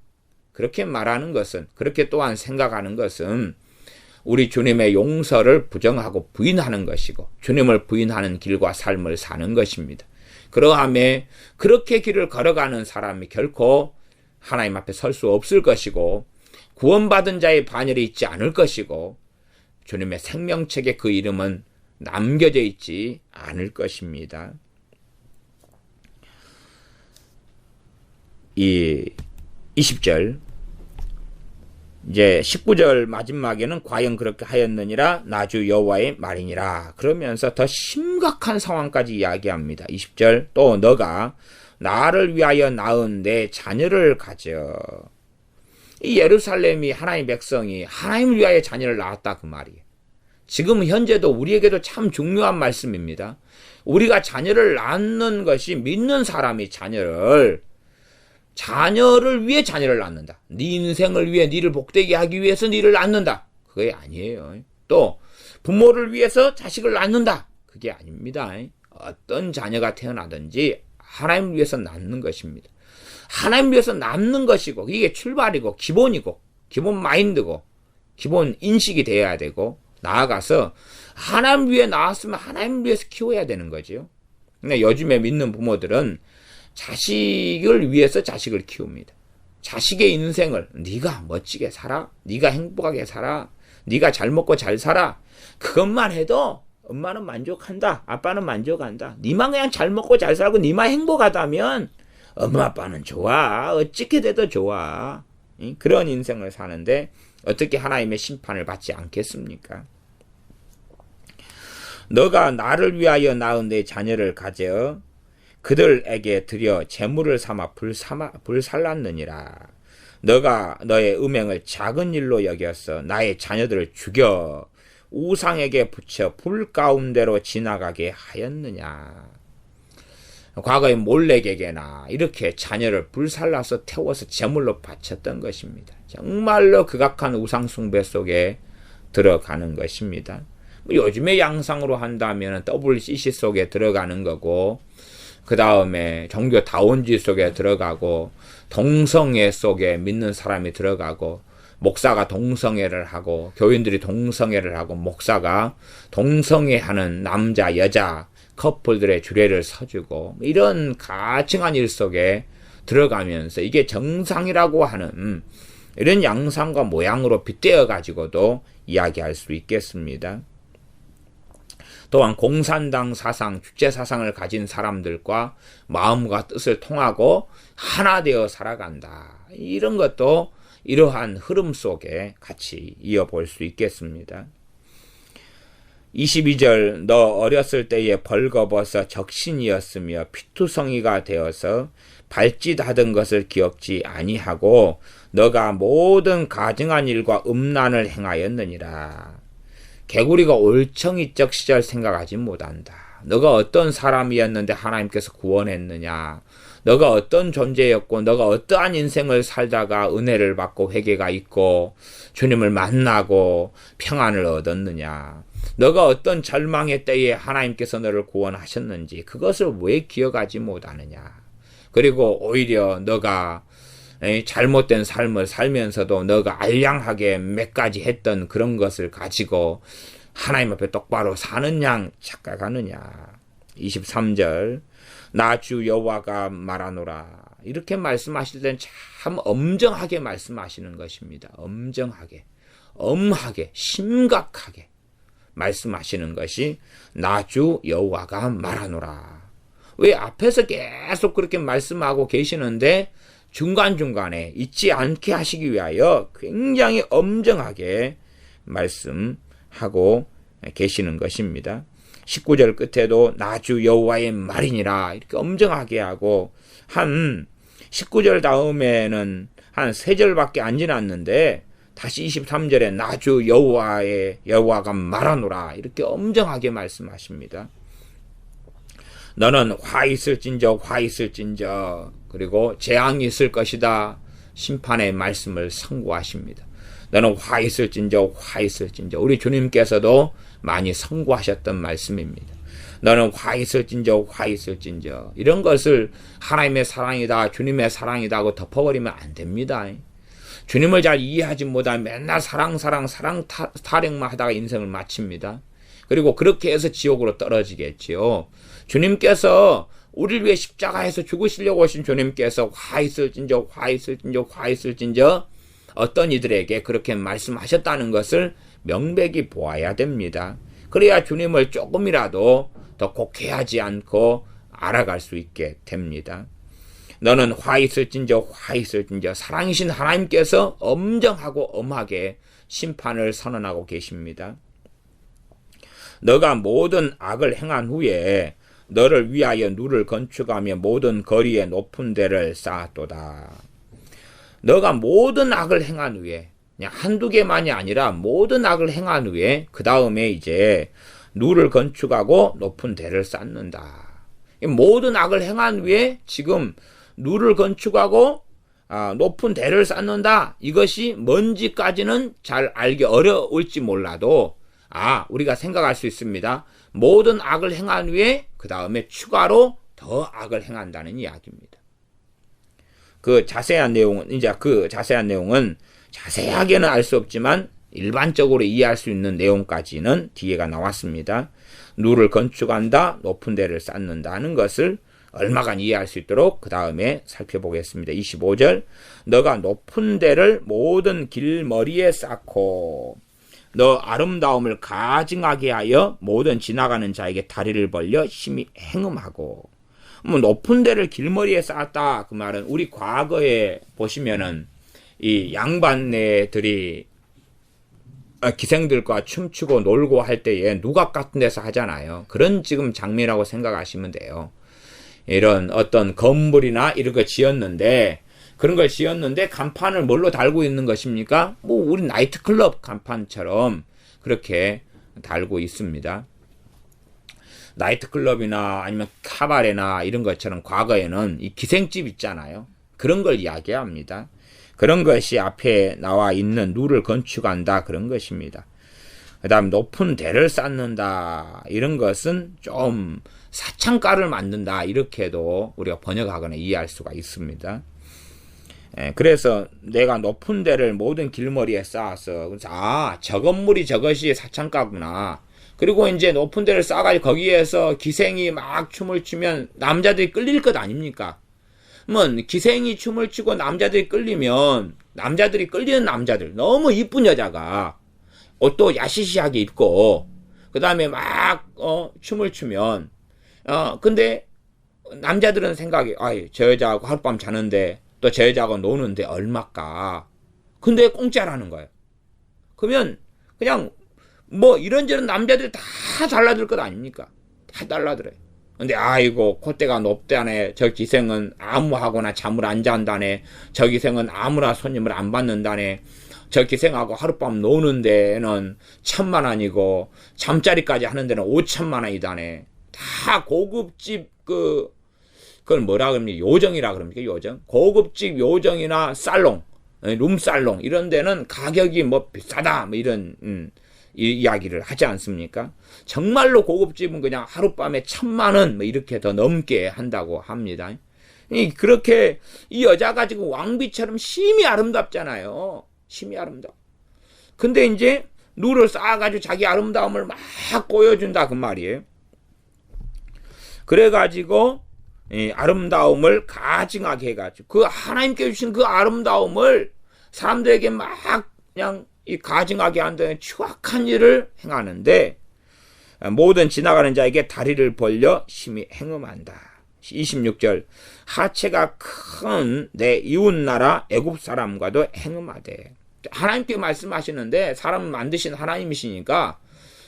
그렇게 말하는 것은, 그렇게 또한 생각하는 것은 우리 주님의 용서를 부정하고 부인하는 것이고 주님을 부인하는 길과 삶을 사는 것입니다. 그러함에 그렇게 길을 걸어가는 사람이 결코 하나님 앞에 설 수 없을 것이고 구원받은 자의 반열이 있지 않을 것이고 주님의 생명책에 그 이름은 남겨져 있지 않을 것입니다. 이 20절 이제 19절 마지막에는 과연 그렇게 하였느니라 나주 여호와의 말이니라 그러면서 더 심각한 상황까지 이야기합니다. 20절 또 너가 나를 위하여 낳은 내 자녀를 가져. 이 예루살렘이 하나님의 백성이 하나님을 위하여 자녀를 낳았다 그 말이에요. 지금 현재도 우리에게도 참 중요한 말씀입니다. 우리가 자녀를 낳는 것이 믿는 사람이 자녀를 위해 자녀를 낳는다. 네 인생을 위해 네를 복되게 하기 위해서 네를 낳는다. 그게 아니에요. 또 부모를 위해서 자식을 낳는다. 그게 아닙니다. 어떤 자녀가 태어나든지 하나님을 위해서 낳는 것입니다. 하나님을 위해서 낳는 것이고 이게 출발이고 기본이고 기본 마인드고 기본 인식이 돼야 되고 나아가서 하나님 위해 낳았으면 하나님 위해서 키워야 되는 거죠. 근데 요즘에 믿는 부모들은 자식을 위해서 자식을 키웁니다. 자식의 인생을 네가 멋지게 살아, 네가 행복하게 살아, 네가 잘 먹고 잘 살아. 그것만 해도 엄마는 만족한다, 아빠는 만족한다. 네만 그냥 잘 먹고 잘 살고 네만 행복하다면 엄마 아빠는 좋아. 어떻게 돼도 좋아. 그런 인생을 사는데 어떻게 하나님의 심판을 받지 않겠습니까? 너가 나를 위하여 낳은 내 자녀를 가져 그들에게 드려 제물을 삼아 불살랐느니라. 너가 너의 음행을 작은 일로 여겼어. 나의 자녀들을 죽여 우상에게 붙여 불 가운데로 지나가게 하였느냐. 과거에 몰렉에게나 이렇게 자녀를 불살라서 태워서 제물로 바쳤던 것입니다. 정말로 극악한 우상 숭배 속에 들어가는 것입니다. 요즘의 양상으로 한다면 WCC 속에 들어가는 거고 그 다음에 종교 다원주의 속에 들어가고 동성애 속에 믿는 사람이 들어가고 목사가 동성애를 하고 교인들이 동성애를 하고 목사가 동성애하는 남자 여자 커플들의 주례를 서주고 이런 가증한 일 속에 들어가면서 이게 정상이라고 하는 이런 양상과 모양으로 빗대어 가지고도 이야기할 수 있겠습니다. 또한 공산당 사상, 주체 사상을 가진 사람들과 마음과 뜻을 통하고 하나 되어 살아간다. 이런 것도 이러한 흐름 속에 같이 이어볼 수 있겠습니다. 22절 너 어렸을 때에 벌거벗어 적신이었으며 피투성이가 되어서 발짓하던 것을 기억지 아니하고 너가 모든 가증한 일과 음란을 행하였느니라. 개구리가 올챙이적 시절 생각하지 못한다. 너가 어떤 사람이었는데 하나님께서 구원했느냐. 너가 어떤 존재였고 너가 어떠한 인생을 살다가 은혜를 받고 회개가 있고 주님을 만나고 평안을 얻었느냐. 너가 어떤 절망의 때에 하나님께서 너를 구원하셨는지 그것을 왜 기억하지 못하느냐. 그리고 오히려 너가 잘못된 삶을 살면서도 너가 알량하게 몇 가지 했던 그런 것을 가지고 하나님 앞에 똑바로 사는 양 착각하느냐. 23절 나 주 여호와가 말하노라. 이렇게 말씀하실 때는 참 엄정하게 말씀하시는 것입니다. 엄정하게, 엄하게, 심각하게 말씀하시는 것이 나 주 여호와가 말하노라. 왜 앞에서 계속 그렇게 말씀하고 계시는데 중간중간에 잊지 않게 하시기 위하여 굉장히 엄정하게 말씀하고 계시는 것입니다. 19절 끝에도 나 주 여호와의 말이니라 이렇게 엄정하게 하고 한 19절 다음에는 한 3절밖에 안 지났는데 다시 23절에 나 주 여호와가 말하노라 이렇게 엄정하게 말씀하십니다. 너는 화 있을진저 그리고 재앙이 있을 것이다. 심판의 말씀을 선고하십니다. 너는 화 있을진저 우리 주님께서도 많이 선고하셨던 말씀입니다. 너는 화 있을진저 이런 것을 하나님의 사랑이다 주님의 사랑이다 하고 덮어버리면 안 됩니다. 주님을 잘 이해하지 못하면 맨날 사랑 타령만 하다가 인생을 마칩니다. 그리고 그렇게 해서 지옥으로 떨어지겠지요. 주님께서 우리를 위해 십자가에서 죽으시려고 하신 주님께서 화 있을진저 어떤 이들에게 그렇게 말씀하셨다는 것을 명백히 보아야 됩니다. 그래야 주님을 조금이라도 더 곡해하지 않고 알아갈 수 있게 됩니다. 너는 화 있을진저 사랑이신 하나님께서 엄정하고 엄하게 심판을 선언하고 계십니다. 너가 모든 악을 행한 후에 너를 위하여 누를 건축하며 모든 거리에 높은 데를 쌓았도다. 너가 모든 악을 행한 후에 그냥 한두 개만이 아니라 모든 악을 행한 후에 그 다음에 이제 누를 건축하고 높은 데를 쌓는다. 모든 악을 행한 후에 지금 누를 건축하고 높은 데를 쌓는다. 이것이 뭔지까지는 잘 알기 어려울지 몰라도 우리가 생각할 수 있습니다. 모든 악을 행한 후에 그 다음에 추가로 더 악을 행한다는 이야기입니다. 그 자세한 내용은 자세하게는 알 수 없지만 일반적으로 이해할 수 있는 내용까지는 뒤에가 나왔습니다. 누를 건축한다, 높은 데를 쌓는다 하는 것을 얼마간 이해할 수 있도록 그 다음에 살펴보겠습니다. 25절 너가 높은 데를 모든 길머리에 쌓고 너 아름다움을 가증하게 하여 모든 지나가는 자에게 다리를 벌려 심히 행음하고. 높은 데를 길머리에 쌓았다 그 말은 우리 과거에 보시면은 이 양반네들이 기생들과 춤추고 놀고 할 때에 누각 같은 데서 하잖아요. 그런 지금 장면이라고 생각하시면 돼요. 이런 어떤 건물이나 이런 거 지었는데 그런 걸 지었는데 간판을 뭘로 달고 있는 것입니까? 우리 나이트클럽 간판처럼 그렇게 달고 있습니다. 나이트클럽이나 아니면 카바레나 이런 것처럼 과거에는 이 기생집 있잖아요. 그런 걸 이야기합니다. 그런 것이 앞에 나와 있는 누를 건축한다 그런 것입니다. 그 다음 높은 대를 쌓는다 이런 것은 좀 사창가를 만든다 이렇게도 우리가 번역하거나 이해할 수가 있습니다. 그래서 내가 높은 데를 모든 길머리에 쌓아서 저 건물이 저것이 사창가구나. 그리고 이제 높은 데를 쌓아가지고 거기에서 기생이 막 춤을 추면 남자들이 끌릴 것 아닙니까? 기생이 춤을 추고 남자들이 끌리면 남자들이 끌리는 남자들 너무 이쁜 여자가 옷도 야시시하게 입고 그 다음에 막 춤을 추면 근데 남자들은 생각이 저 여자하고 하룻밤 자는데 또 저 여자하고 노는데 얼마까? 근데 공짜라는 거예요. 그러면 그냥 이런저런 남자들이 다 달라들 것 아닙니까? 다 달라들어요. 근데 콧대가 높다네. 저 기생은 아무하거나 잠을 안 잔다네. 저 기생은 아무나 손님을 안 받는다네. 저 기생하고 하룻밤 노는 데는 1,000,000원이고 잠자리까지 하는 데는 5,000,000원이다네. 다 고급집 그걸 뭐라 그럽니까? 요정이라 그럽니까? 요정? 고급집 요정이나 살롱, 룸살롱 이런 데는 가격이 뭐 비싸다 뭐 이런 이야기를 하지 않습니까? 정말로 고급집은 그냥 하룻밤에 1,000,000원 뭐 이렇게 더 넘게 한다고 합니다. 그렇게 이 여자가 지금 왕비처럼 심히 아름답잖아요. 심히 아름다워. 근데 이제 누를 쌓아가지고 자기 아름다움을 막 보여준다 그 말이에요. 그래가지고 아름다움을 가증하게 해가지고 그 하나님께 주신 그 아름다움을 사람들에게 막 그냥 이 가증하게 한다는 추악한 일을 행하는데 모든 지나가는 자에게 다리를 벌려 심히 행음한다. 26절 하체가 큰 내 이웃나라 애굽 사람과도 행음하되. 하나님께 말씀하시는데 사람을 만드신 하나님이시니까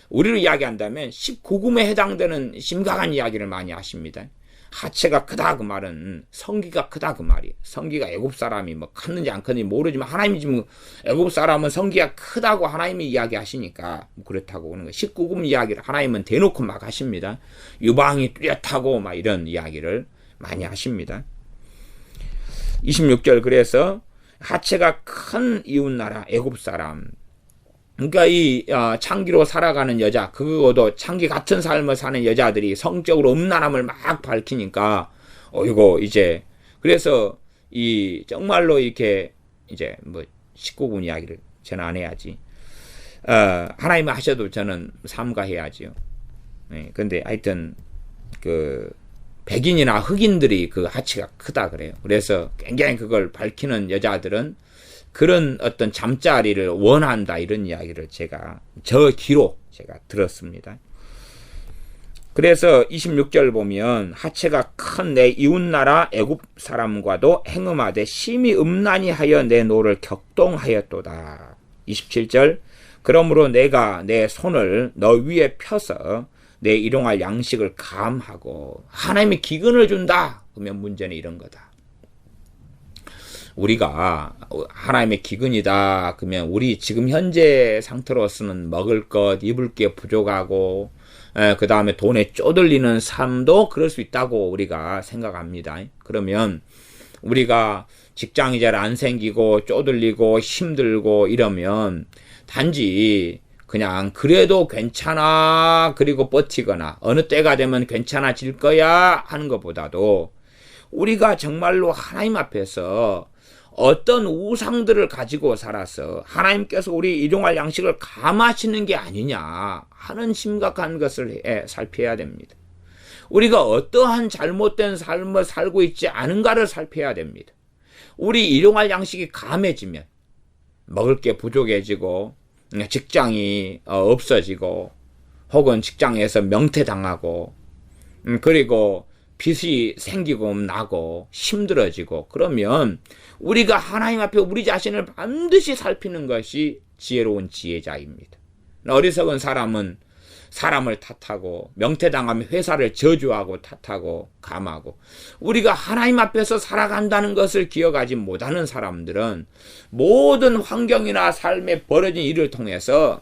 우리로 이야기한다면 19금에 해당되는 심각한 이야기를 많이 하십니다. 하체가 크다 그 말은 성기가 크다 그 말이. 성기가 애굽 사람이 뭐 컸는지 안 컸는지 모르지만 하나님이 지금 애굽 사람은 성기가 크다고 하나님이 이야기하시니까 그렇다고 하는 거예요. 19금 이야기를 하나님은 대놓고 막 하십니다. 유방이 뚜렷하고 막 이런 이야기를 많이 하십니다. 26절 그래서 하체가 큰 이웃나라 애굽 사람. 그러니까 이 창기로 살아가는 여자, 그거도 창기 같은 삶을 사는 여자들이 성적으로 음란함을 막 밝히니까 이거 이제 그래서 이 정말로 이렇게 이제 뭐 19금 이야기를 저는 안 해야지. 하나님 하셔도 저는 삼가해야지요. 네, 근데 하여튼 그 백인이나 흑인들이 그 하체가 크다 그래요. 그래서 굉장히 그걸 밝히는 여자들은 그런 어떤 잠자리를 원한다 이런 이야기를 저 귀로 제가 들었습니다. 그래서 26절 보면 하체가 큰 내 이웃나라 애굽 사람과도 행음하되 심히 음란히 하여 내 노를 격동하였도다. 27절 그러므로 내가 내 손을 너 위에 펴서 내 일용할 양식을 감하고. 하나님이 기근을 준다 그러면 문제는 이런 거다. 우리가 하나님의 기근이다 그러면 우리 지금 현재 상태로서는 먹을 것 입을 게 부족하고 그 다음에 돈에 쪼들리는 삶도 그럴 수 있다고 우리가 생각합니다. 그러면 우리가 직장이 잘 안 생기고 쪼들리고 힘들고 이러면 단지 그냥 그래도 괜찮아 그리고 버티거나 어느 때가 되면 괜찮아질 거야 하는 것보다도 우리가 정말로 하나님 앞에서 어떤 우상들을 가지고 살아서 하나님께서 우리 일용할 양식을 감하시는 게 아니냐 하는 심각한 것을 살펴야 됩니다. 우리가 어떠한 잘못된 삶을 살고 있지 않은가를 살펴야 됩니다. 우리 일용할 양식이 감해지면 먹을 게 부족해지고 직장이 없어지고 혹은 직장에서 명퇴당하고 그리고 빚이 생기고 나고 힘들어지고 그러면 우리가 하나님 앞에 우리 자신을 반드시 살피는 것이 지혜로운 지혜자입니다. 어리석은 사람은 사람을 탓하고 명퇴당하면 회사를 저주하고 탓하고 감하고 우리가 하나님 앞에서 살아간다는 것을 기억하지 못하는 사람들은 모든 환경이나 삶에 벌어진 일을 통해서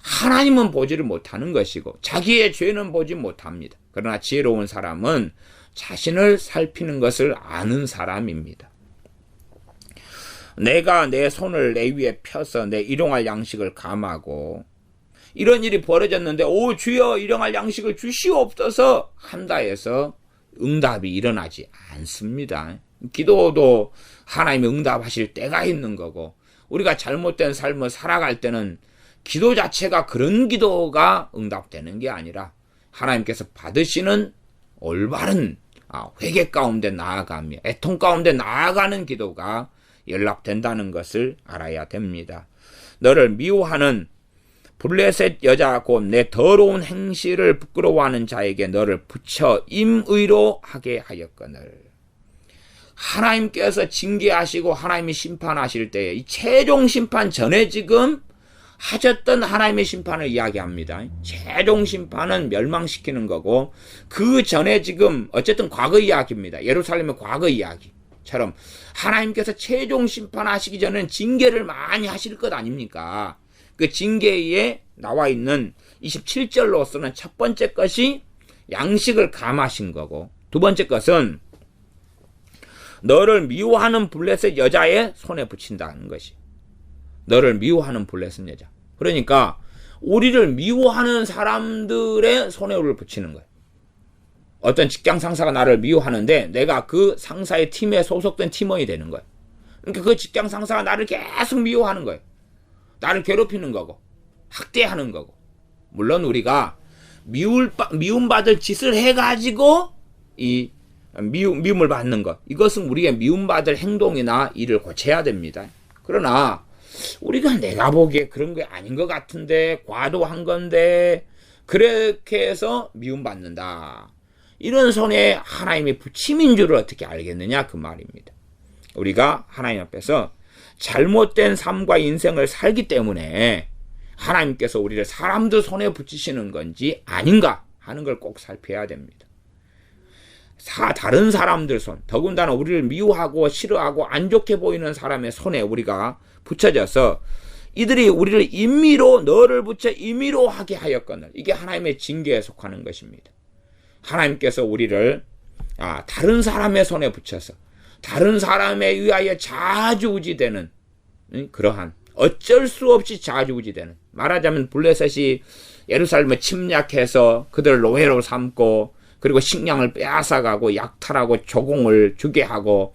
하나님은 보지를 못하는 것이고 자기의 죄는 보지 못합니다. 그러나 지혜로운 사람은 자신을 살피는 것을 아는 사람입니다. 내가 내 손을 내 위에 펴서 내 일용할 양식을 감하고 이런 일이 벌어졌는데 오 주여 일용할 양식을 주시옵소서 한다 해서 응답이 일어나지 않습니다. 기도도 하나님이 응답하실 때가 있는 거고 우리가 잘못된 삶을 살아갈 때는 기도 자체가 그런 기도가 응답되는 게 아니라 하나님께서 받으시는 올바른 회개 가운데 나아가며 애통 가운데 나아가는 기도가 연락된다는 것을 알아야 됩니다. 너를 미워하는 블레셋 여자 곧 내 더러운 행실을 부끄러워하는 자에게 너를 붙여 임의로 하게 하였거늘. 하나님께서 징계하시고 하나님이 심판하실 때에 이 최종 심판 전에 지금 하셨던 하나님의 심판을 이야기합니다. 최종 심판은 멸망시키는 거고 그 전에 지금 어쨌든 과거 이야기입니다. 예루살렘의 과거 이야기. 것처럼 하나님께서 최종 심판하시기 전엔 징계를 많이 하실 것 아닙니까? 그 징계에 나와 있는 27절로서는 첫 번째 것이 양식을 감하신 거고, 두 번째 것은 너를 미워하는 블레셋 여자의 손에 붙인다는 것이. 너를 미워하는 블레셋 여자. 그러니까 우리를 미워하는 사람들의 손에 우리를 붙이는 거예요. 어떤 직장 상사가 나를 미워하는데 내가 그 상사의 팀에 소속된 팀원이 되는 거예요. 그러니까 그 직장 상사가 나를 계속 미워하는 거예요. 나를 괴롭히는 거고 학대하는 거고. 물론 우리가 미움받을 짓을 해가지고 이 미움을 받는 것, 이것은 우리의 미움받을 행동이나 일을 고쳐야 됩니다. 그러나 우리가 내가 보기에 그런 게 아닌 것 같은데, 과도한 건데 그렇게 해서 미움받는다, 이런 손에 하나님의 붙임인 줄을 어떻게 알겠느냐, 그 말입니다. 우리가 하나님 앞에서 잘못된 삶과 인생을 살기 때문에 하나님께서 우리를 사람들 손에 붙이시는 건지 아닌가 하는 걸 꼭 살펴야 됩니다. 다른 사람들 손, 더군다나 우리를 미워하고 싫어하고 안 좋게 보이는 사람의 손에 우리가 붙여져서 이들이 우리를 임의로, 너를 붙여 임의로 하게 하였거늘, 이게 하나님의 징계에 속하는 것입니다. 하나님께서 우리를 다른 사람의 손에 붙여서 다른 사람에 의하여 좌지우지되는, 그러한 어쩔 수 없이 좌지우지되는, 말하자면 블레셋이 예루살렘을 침략해서 그들을 노예로 삼고 그리고 식량을 빼앗아가고 약탈하고 조공을 주게 하고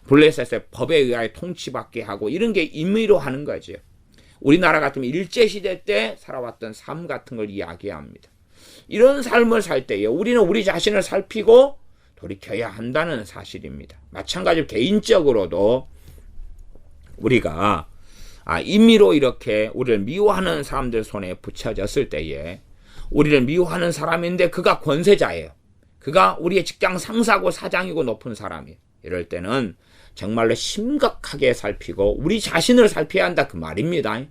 블레셋의 법에 의하여 통치받게 하고, 이런 게 임의로 하는 거죠. 우리나라 같으면 일제시대 때 살아왔던 삶 같은 걸 이야기합니다. 이런 삶을 살 때에 우리는 우리 자신을 살피고 돌이켜야 한다는 사실입니다. 마찬가지로 개인적으로도 우리가 임의로 이렇게 우리를 미워하는 사람들 손에 붙여졌을 때에, 우리를 미워하는 사람인데 그가 권세자예요. 그가 우리의 직장 상사고 사장이고 높은 사람이에요. 이럴 때는 정말로 심각하게 살피고 우리 자신을 살펴야 한다, 그 말입니다.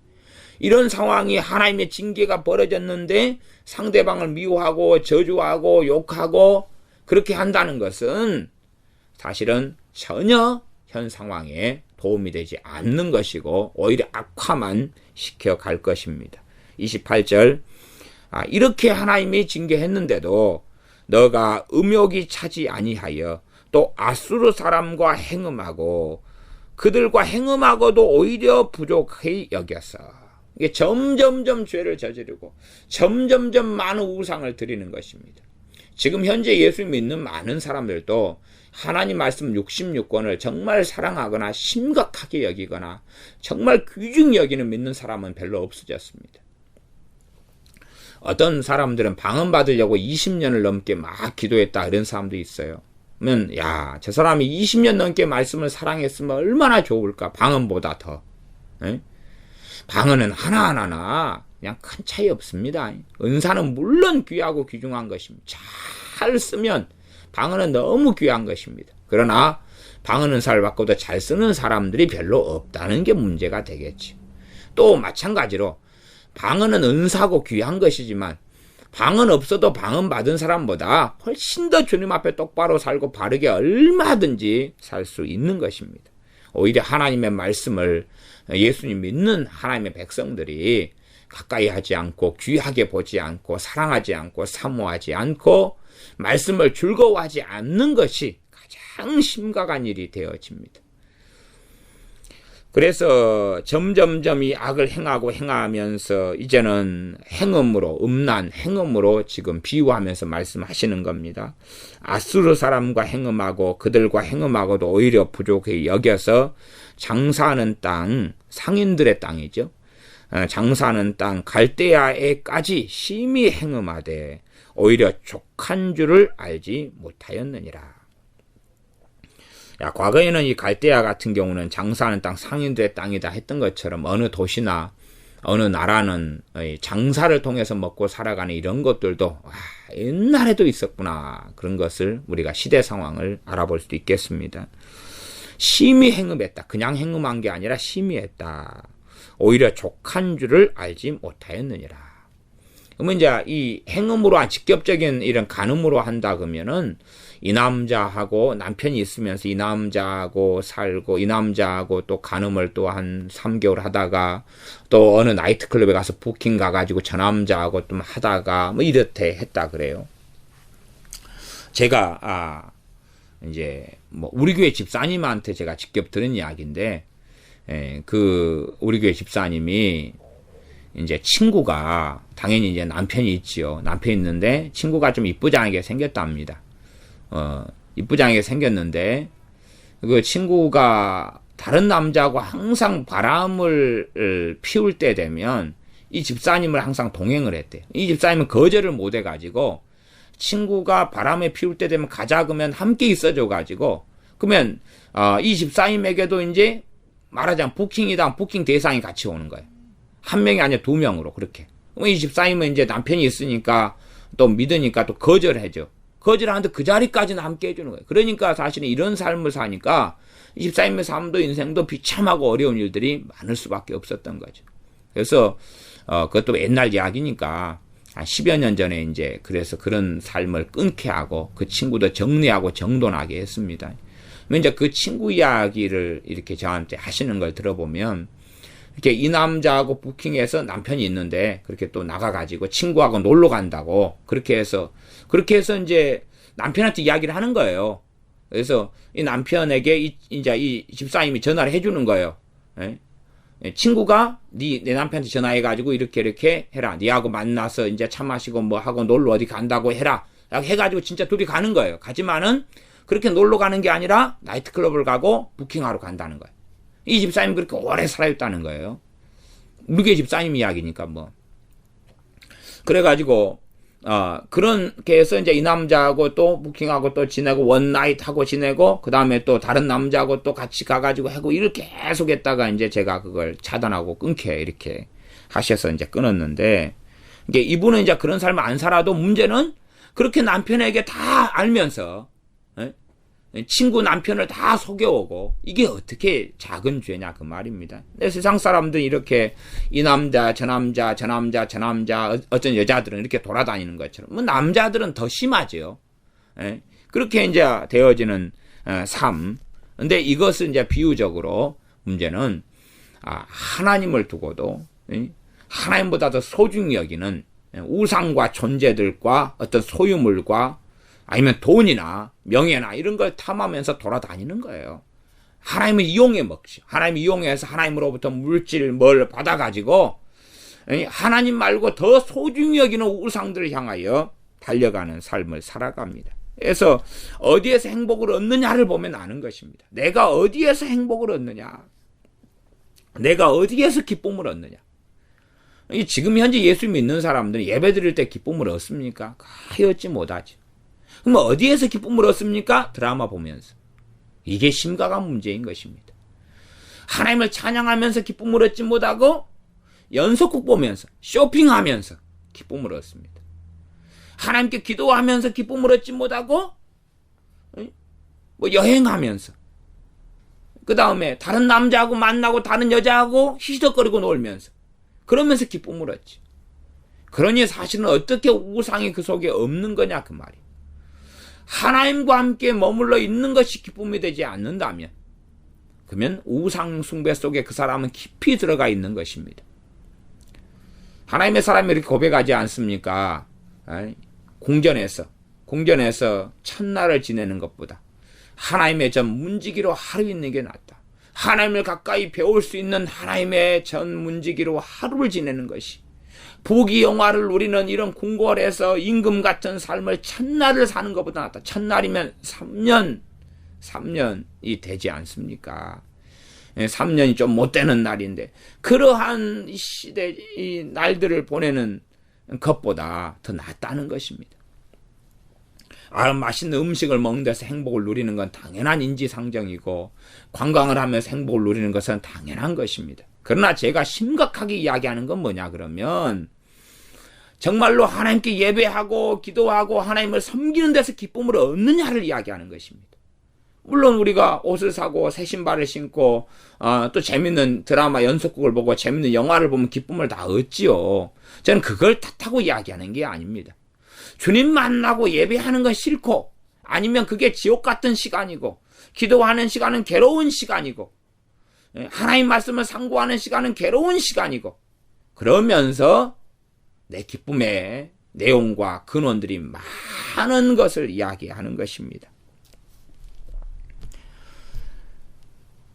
이런 상황이 하나님의 징계가 벌어졌는데 상대방을 미워하고 저주하고 욕하고 그렇게 한다는 것은 사실은 전혀 현 상황에 도움이 되지 않는 것이고 오히려 악화만 시켜갈 것입니다. 28절, 이렇게 하나님이 징계했는데도 너가 음욕이 차지 아니하여 또 아수르 사람과 행음하고 그들과 행음하고도 오히려 부족히 여겼어. 이게 점점점 죄를 저지르고 점점점 많은 우상을 드리는 것입니다. 지금 현재 예수 믿는 많은 사람들도 하나님 말씀 66권을 정말 사랑하거나 심각하게 여기거나 정말 귀중히 여기는 믿는 사람은 별로 없어졌습니다. 어떤 사람들은 방언 받으려고 20년을 넘게 막 기도했다, 이런 사람도 있어요. 그러면 저 사람이 20년 넘게 말씀을 사랑했으면 얼마나 좋을까, 방언보다 더. 에? 방언은 하나하나 그냥 큰 차이 없습니다. 은사는 물론 귀하고 귀중한 것입니다. 잘 쓰면 방언은 너무 귀한 것입니다. 그러나 방언 은사를 받고도 잘 쓰는 사람들이 별로 없다는 게 문제가 되겠죠. 또 마찬가지로 방언은 은사고 귀한 것이지만 방언 없어도 방언 받은 사람보다 훨씬 더 주님 앞에 똑바로 살고 바르게 얼마든지 살 수 있는 것입니다. 오히려 하나님의 말씀을 예수님 믿는 하나님의 백성들이 가까이 하지 않고 귀하게 보지 않고 사랑하지 않고 사모하지 않고 말씀을 즐거워하지 않는 것이 가장 심각한 일이 되어집니다. 그래서 점점점 이 악을 행하면서 이제는 행음으로, 음란, 행음으로 지금 비유하면서 말씀하시는 겁니다. 아수르 사람과 행음하고 그들과 행음하고도 오히려 부족히 여겨서 장사하는 땅, 상인들의 땅이죠. 장사하는 땅 갈대아에까지 심히 행음하되 오히려 족한 줄을 알지 못하였느니라. 과거에는 이 갈대아 같은 경우는 장사하는 땅, 상인들의 땅이다 했던 것처럼 어느 도시나 어느 나라는 장사를 통해서 먹고 살아가는 이런 것들도 옛날에도 있었구나, 그런 것을 우리가 시대 상황을 알아볼 수도 있겠습니다. 심히 행음했다. 그냥 행음한 게 아니라 심히 했다. 오히려 족한 줄을 알지 못하였느니라. 그러면 이제 이 행음으로 직접적인 이런 간음으로 한다 그러면은 이 남자하고 남편이 있으면서 이 남자하고 살고 이 남자하고 또 간음을 또 한 3개월 하다가 또 어느 나이트클럽에 가서 부킹 가가지고 저 남자하고 좀 하다가 뭐 이렇게 했다 그래요. 제가 이제 뭐 우리 교회 집사님한테 제가 직접 들은 이야기인데, 그 우리 교회 집사님이 이제 친구가 당연히 이제 남편이 있지요. 남편이 있는데 친구가 좀 이쁘장하게 생겼답니다. 이쁘장하게 생겼는데 그 친구가 다른 남자하고 항상 바람을 피울 때 되면 이 집사님을 항상 동행을 했대요. 이 집사님은 거절을 못 해가지고 친구가 바람에 피울 때 되면 가자 그러면 함께 있어줘가지고 그러면 이 집사님에게도 이제 말하자면 부킹이당 부킹 대상이 같이 오는 거예요. 한 명이 아니라 2명으로 그렇게. 이 집사님은 이제 남편이 있으니까 또 믿으니까 또 거절해줘. 거절하는데 그 자리까지는 함께 해주는 거예요. 그러니까 사실은 이런 삶을 사니까 이 집사님의 삶도 인생도 비참하고 어려운 일들이 많을 수밖에 없었던 거죠. 그래서 그것도 옛날 이야기니까 한 10여 년 전에 이제 그래서 그런 삶을 끊게 하고 그 친구도 정리하고 정돈하게 했습니다. 이제 그 친구 이야기를 이렇게 저한테 하시는 걸 들어보면 이렇게 이 남자하고 부킹해서 남편이 있는데 그렇게 또 나가가지고 친구하고 놀러 간다고 그렇게 해서 이제 남편한테 이야기를 하는 거예요. 그래서 이 남편에게 이제 이 집사님이 전화를 해주는 거예요. 친구가 내 남편한테 전화해가지고 이렇게 해라. 니하고 만나서 이제 차 마시고 뭐 하고 놀러 어디 간다고 해라. 해가지고 진짜 둘이 가는 거예요. 가지만은 그렇게 놀러 가는 게 아니라 나이트클럽을 가고 부킹하러 간다는 거예요. 이 집사님 그렇게 오래 살아있다는 거예요. 우리 교회 집사님 이야기니까 뭐. 그래가지고 그렇게 해서 이제 이 남자하고 또 부킹하고 또 지내고 원나잇 하고 지내고 그 다음에 또 다른 남자하고 또 같이 가가지고 하고 이렇게 계속 했다가 이제 제가 그걸 차단하고 끊게 이렇게 하셔서 이제 끊었는데 이게 이분은 이제 그런 삶을 안 살아도 문제는 그렇게 남편에게 다 알면서 친구 남편을 다 속여오고 이게 어떻게 작은 죄냐 그 말입니다. 근데 세상 사람들은 이렇게 이 남자 저 남자 저 남자 저 남자 어떤 여자들은 이렇게 돌아다니는 것처럼 뭐 남자들은 더 심하죠. 그렇게 이제 되어지는 삶. 근데 이것은 이제 비유적으로 문제는 하나님을 두고도 하나님보다 더 소중히 여기는 우상과 존재들과 어떤 소유물과 아니면 돈이나 명예나 이런 걸 탐하면서 돌아다니는 거예요. 하나님을 이용해 먹지. 하나님 이용해서 하나님으로부터 물질 뭘 받아가지고 하나님 말고 더 소중히 여기는 우상들을 향하여 달려가는 삶을 살아갑니다. 그래서 어디에서 행복을 얻느냐를 보면 아는 것입니다. 내가 어디에서 행복을 얻느냐. 내가 어디에서 기쁨을 얻느냐. 지금 현재 예수 믿는 사람들은 예배 드릴 때 기쁨을 얻습니까? 거의 얻지 못하죠. 그럼 어디에서 기쁨을 얻습니까? 드라마 보면서. 이게 심각한 문제인 것입니다. 하나님을 찬양하면서 기쁨을 얻지 못하고 연속극 보면서 쇼핑하면서 기쁨을 얻습니다. 하나님께 기도하면서 기쁨을 얻지 못하고 뭐 여행하면서 그 다음에 다른 남자하고 만나고 다른 여자하고 희덕거리고 놀면서 그러면서 기쁨을 얻지. 그러니 사실은 어떻게 우상이 그 속에 없는 거냐 그 말이에요. 하나님과 함께 머물러 있는 것이 기쁨이 되지 않는다면 그러면 우상 숭배 속에 그 사람은 깊이 들어가 있는 것입니다. 하나님의 사람이 이렇게 고백하지 않습니까? 궁전에서 첫날을 지내는 것보다 하나님의 전 문지기로 하루 있는 게 낫다. 하나님을 가까이 배울 수 있는 하나님의 전 문지기로 하루를 지내는 것이 부귀 영화를 누리는 이런 궁궐에서 임금 같은 삶을 첫날을 사는 것보다 낫다. 첫날이면 3년이 되지 않습니까? 3년이 좀 못 되는 날인데 그러한 시대 이 날들을 보내는 것보다 더 낫다는 것입니다. 맛있는 음식을 먹는 데서 행복을 누리는 건 당연한 인지상정이고 관광을 하면서 행복을 누리는 것은 당연한 것입니다. 그러나 제가 심각하게 이야기하는 건 뭐냐 그러면 정말로 하나님께 예배하고 기도하고 하나님을 섬기는 데서 기쁨을 얻느냐를 이야기하는 것입니다. 물론 우리가 옷을 사고 새 신발을 신고 또 재밌는 드라마 연속극을 보고 재밌는 영화를 보면 기쁨을 다 얻지요. 저는 그걸 탓하고 이야기하는 게 아닙니다. 주님 만나고 예배하는 건 싫고 아니면 그게 지옥 같은 시간이고 기도하는 시간은 괴로운 시간이고 하나님 말씀을 상고하는 시간은 괴로운 시간이고 그러면서 내 기쁨의 내용과 근원들이 많은 것을 이야기하는 것입니다.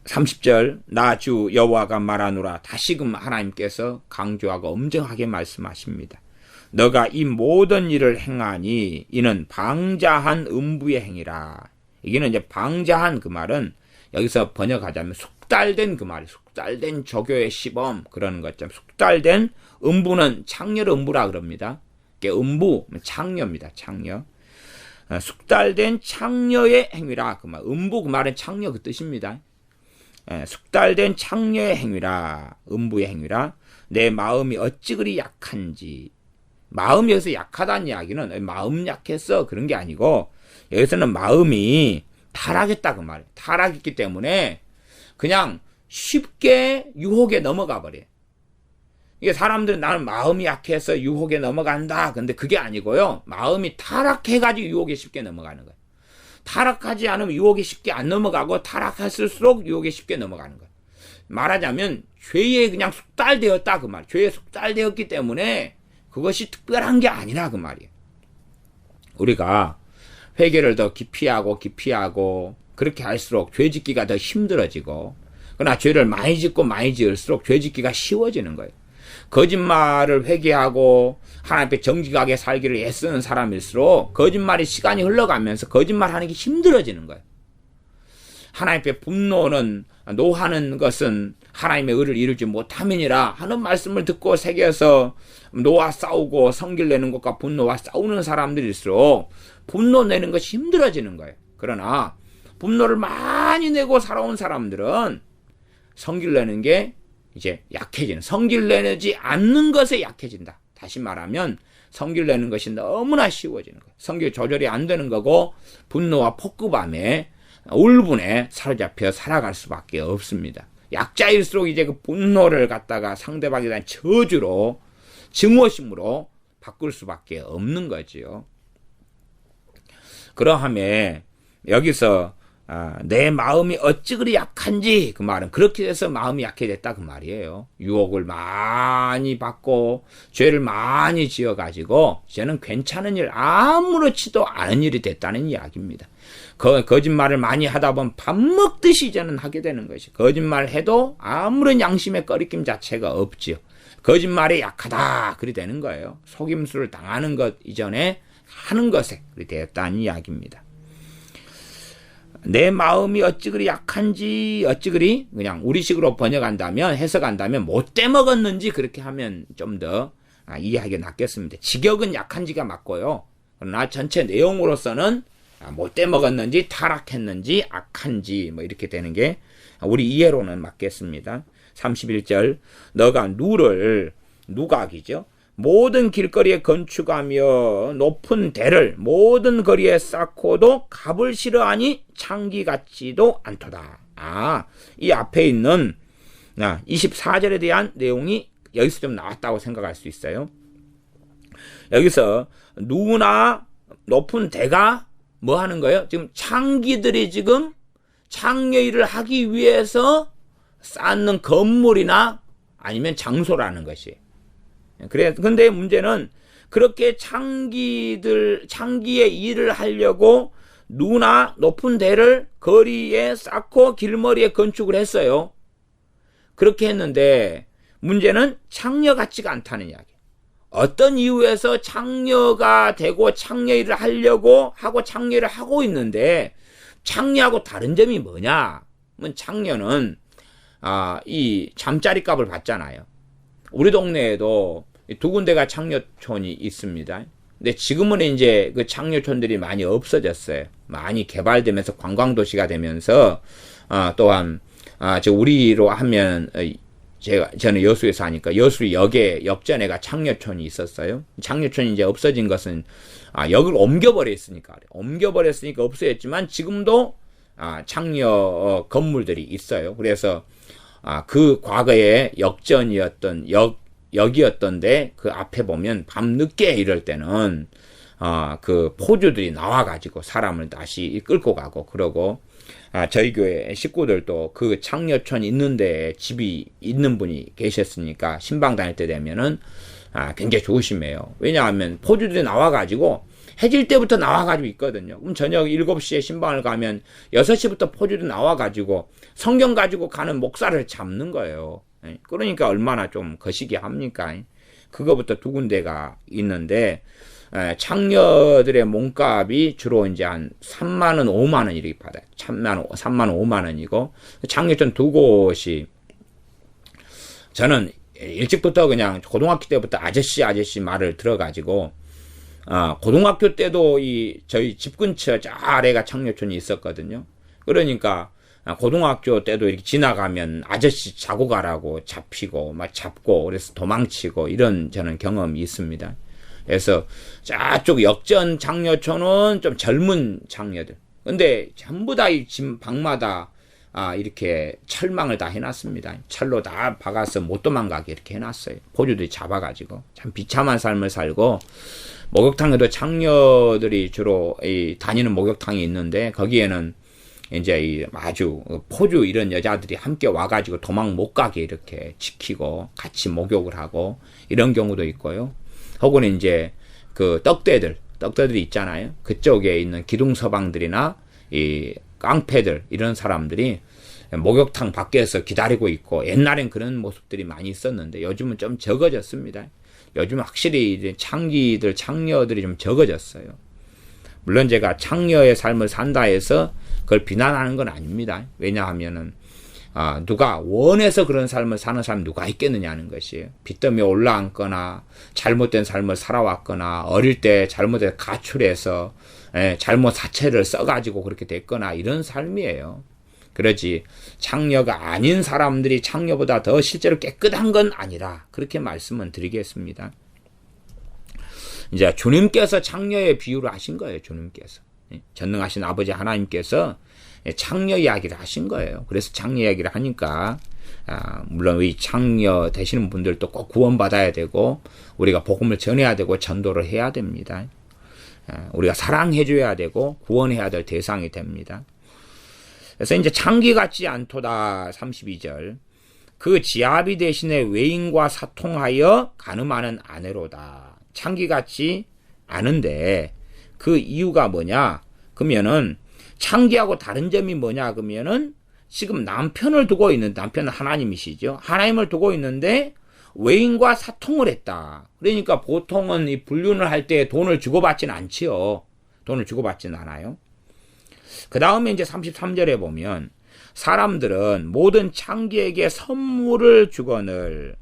30절 나 주 여호와가 말하노라. 다시금 하나님께서 강조하고 엄정하게 말씀하십니다. 너가 이 모든 일을 행하니 이는 방자한 음부의 행위라. 이게는 이제 방자한 그 말은 여기서 번역하자면 숙달된 그 말이 숙달된 조교의 시범 그러는 것처럼 숙달된 음부는 창녀 음부라 그럽니다. 이게 음부 창녀입니다. 창녀. 숙달된 창녀의 행위라 그 말. 음부 그 말은 창녀 그 뜻입니다. 숙달된 창녀의 행위라 음부의 행위라. 내 마음이 어찌 그리 약한지. 마음이 여기서 약하다는 이야기는 마음 약했어 그런 게 아니고 여기서는 마음이 타락했다 그 말이에요. 타락했기 때문에 그냥 쉽게 유혹에 넘어가 버려요. 이게 사람들은 나는 마음이 약해서 유혹에 넘어간다. 근데 그게 아니고요. 마음이 타락해가지고 유혹에 쉽게 넘어가는 거예요. 타락하지 않으면 유혹에 쉽게 안 넘어가고 타락했을수록 유혹에 쉽게 넘어가는 거예요. 말하자면 죄에 그냥 숙달되었다 그 말. 죄에 숙달되었기 때문에 그것이 특별한 게 아니라 그 말이에요. 우리가 회개를 더 깊이 하고 그렇게 할수록 죄 짓기가 더 힘들어지고 그러나 죄를 많이 짓고 많이 지을수록 죄 짓기가 쉬워지는 거예요. 거짓말을 회개하고 하나님 앞에 정직하게 살기를 애쓰는 사람일수록 거짓말이 시간이 흘러가면서 거짓말하는 게 힘들어지는 거예요. 하나님 앞에 분노는 노하는 것은 하나님의 의를 이루지 못함이니라 하는 말씀을 듣고 새겨서 노와 싸우고 성질 내는 것과 분노와 싸우는 사람들일수록 분노 내는 것이 힘들어지는 거예요. 그러나 분노를 많이 내고 살아온 사람들은 성질 내는 게 이제 약해지는, 성질 내지 않는 것에 약해진다. 다시 말하면 성질 내는 것이 너무나 쉬워지는 거예요. 성질 조절이 안 되는 거고 분노와 폭급함에 울분에 사로잡혀 살아갈 수밖에 없습니다. 약자일수록 이제 그 분노를 갖다가 상대방에 대한 저주로 증오심으로 바꿀 수밖에 없는 거지요. 그러함에 여기서 내 마음이 어찌 그리 약한지 그 말은 그렇게 돼서 마음이 약해졌다 그 말이에요. 유혹을 많이 받고 죄를 많이 지어가지고 이제는 괜찮은 일 아무렇지도 않은 일이 됐다는 이야기입니다. 거짓말을 많이 하다 보면 밥 먹듯이 이제는 하게 되는 것이 거짓말해도 아무런 양심의 꺼리낌 자체가 없지요. 거짓말이 약하다 그리 되는 거예요. 속임수를 당하는 것 이전에 하는 것에 그리 되었다는 이야기입니다. 내 마음이 어찌 그리 약한지 어찌 그리 그냥 우리식으로 번역한다면 해석한다면 못돼 먹었는지 그렇게 하면 좀 더 이해하기가 낫겠습니다. 직역은 약한지가 맞고요. 그러나 전체 내용으로서는 못돼 먹었는지 타락했는지 악한지 뭐 이렇게 되는 게 우리 이해로는 맞겠습니다. 31절 너가 누각이죠. 모든 길거리에 건축하며 높은 대를 모든 거리에 쌓고도 값을 싫어하니 창기 같지도 않도다. 이 앞에 있는 24절에 대한 내용이 여기서 좀 나왔다고 생각할 수 있어요. 여기서 누나 높은 대가 뭐 하는 거예요? 지금 창기들이 지금 창녀 일을 하기 위해서 쌓는 건물이나 아니면 장소라는 것이에요. 근데 문제는 그렇게 창기의 일을 하려고 누나 높은 대를 거리에 쌓고 길머리에 건축을 했어요. 그렇게 했는데 문제는 창녀 같지가 않다는 이야기. 어떤 이유에서 창녀가 되고 창녀 일을 하려고 하고 창녀 일을 하고 있는데 창녀하고 다른 점이 뭐냐? 창녀는 이 잠자리 값을 받잖아요. 우리 동네에도 두 군데가 창녀촌이 있습니다. 근데 지금은 이제 그 창녀촌들이 많이 없어졌어요. 많이 개발되면서 관광도시가 되면서 또한 우리로 하면 저는 여수에서 하니까 여수역에 역전에가 창녀촌이 있었어요. 창녀촌이 이제 없어진 것은 역을 옮겨버렸으니까 없어졌지만 지금도 창녀 건물들이 있어요. 그래서 그 과거에 역이었던데 그 앞에 보면 밤늦게 이럴 때는 그 포주들이 나와가지고 사람을 다시 끌고 가고 그러고 저희 교회 식구들도 그 창녀촌 있는데 집이 있는 분이 계셨으니까 신방 다닐 때 되면은 굉장히 조심해요. 왜냐하면 포주들이 나와가지고 해질 때부터 나와가지고 있거든요. 그럼 저녁 7시에 신방을 가면 6시부터 포주들이 나와가지고 성경 가지고 가는 목사를 잡는 거예요. 그러니까 얼마나 좀 거시기 합니까? 그거부터 두 군데가 있는데 창녀들의 몸값이 주로 이제 한 3만원, 5만원 이렇게 받아요. 3만원, 5만원이고 창녀촌 두 곳이 저는 일찍부터 그냥 고등학교 때부터 아저씨 말을 들어가지고 고등학교 때도 저희 집 근처 저 아래가 창녀촌이 있었거든요. 그러니까 고등학교 때도 이렇게 지나가면 아저씨 자고 가라고 잡히고 막 잡고 그래서 도망치고 이런 저는 경험이 있습니다. 그래서 저쪽 역전 창녀촌은 좀 젊은 창녀들. 근데 전부 다 이 집 방마다 이렇게 철망을 다 해놨습니다. 철로 다 박아서 못 도망가게 이렇게 해놨어요. 포주들이 잡아가지고 참 비참한 삶을 살고 목욕탕에도 창녀들이 주로 다니는 목욕탕이 있는데 거기에는 이제 아주 포주 이런 여자들이 함께 와가지고 도망 못 가게 이렇게 지키고 같이 목욕을 하고 이런 경우도 있고요. 혹은 이제 그 떡대들이 있잖아요. 그쪽에 있는 기둥서방들이나 이 깡패들 이런 사람들이 목욕탕 밖에서 기다리고 있고 옛날엔 그런 모습들이 많이 있었는데 요즘은 좀 적어졌습니다. 요즘은 확실히 이제 창녀들이 좀 적어졌어요. 물론 제가 창녀의 삶을 산다 해서 그걸 비난하는 건 아닙니다. 왜냐하면은 누가 원해서 그런 삶을 사는 사람이 누가 있겠느냐는 것이에요. 빚더미에 올라앉거나 잘못된 삶을 살아왔거나 어릴 때 잘못해서 가출해서 잘못 사채를 써가지고 그렇게 됐거나 이런 삶이에요. 그러지 창녀가 아닌 사람들이 창녀보다 더 실제로 깨끗한 건 아니라 그렇게 말씀은 드리겠습니다. 이제 주님께서 창녀의 비유를 하신 거예요. 주님께서 전능하신 아버지 하나님께서 창녀 이야기를 하신 거예요. 그래서 창녀 이야기를 하니까 물론 이 창녀 되시는 분들도 꼭 구원받아야 되고 우리가 복음을 전해야 되고 전도를 해야 됩니다. 우리가 사랑해줘야 되고 구원해야 될 대상이 됩니다. 그래서 이제 창기 같지 않도다 32절 그 지아비 대신에 외인과 사통하여 간음하는 아내로다. 창기 같지 않은데 그 이유가 뭐냐? 그러면은 창기하고 다른 점이 뭐냐? 그러면은 지금 남편을 두고 있는 남편은 하나님이시죠. 하나님을 두고 있는데 외인과 사통을 했다. 그러니까 보통은 이 불륜을 할 때 돈을 주고받지는 않지요. 돈을 주고받지는 않아요. 그 다음에 이제 33절에 보면 사람들은 모든 창기에게 선물을 주거늘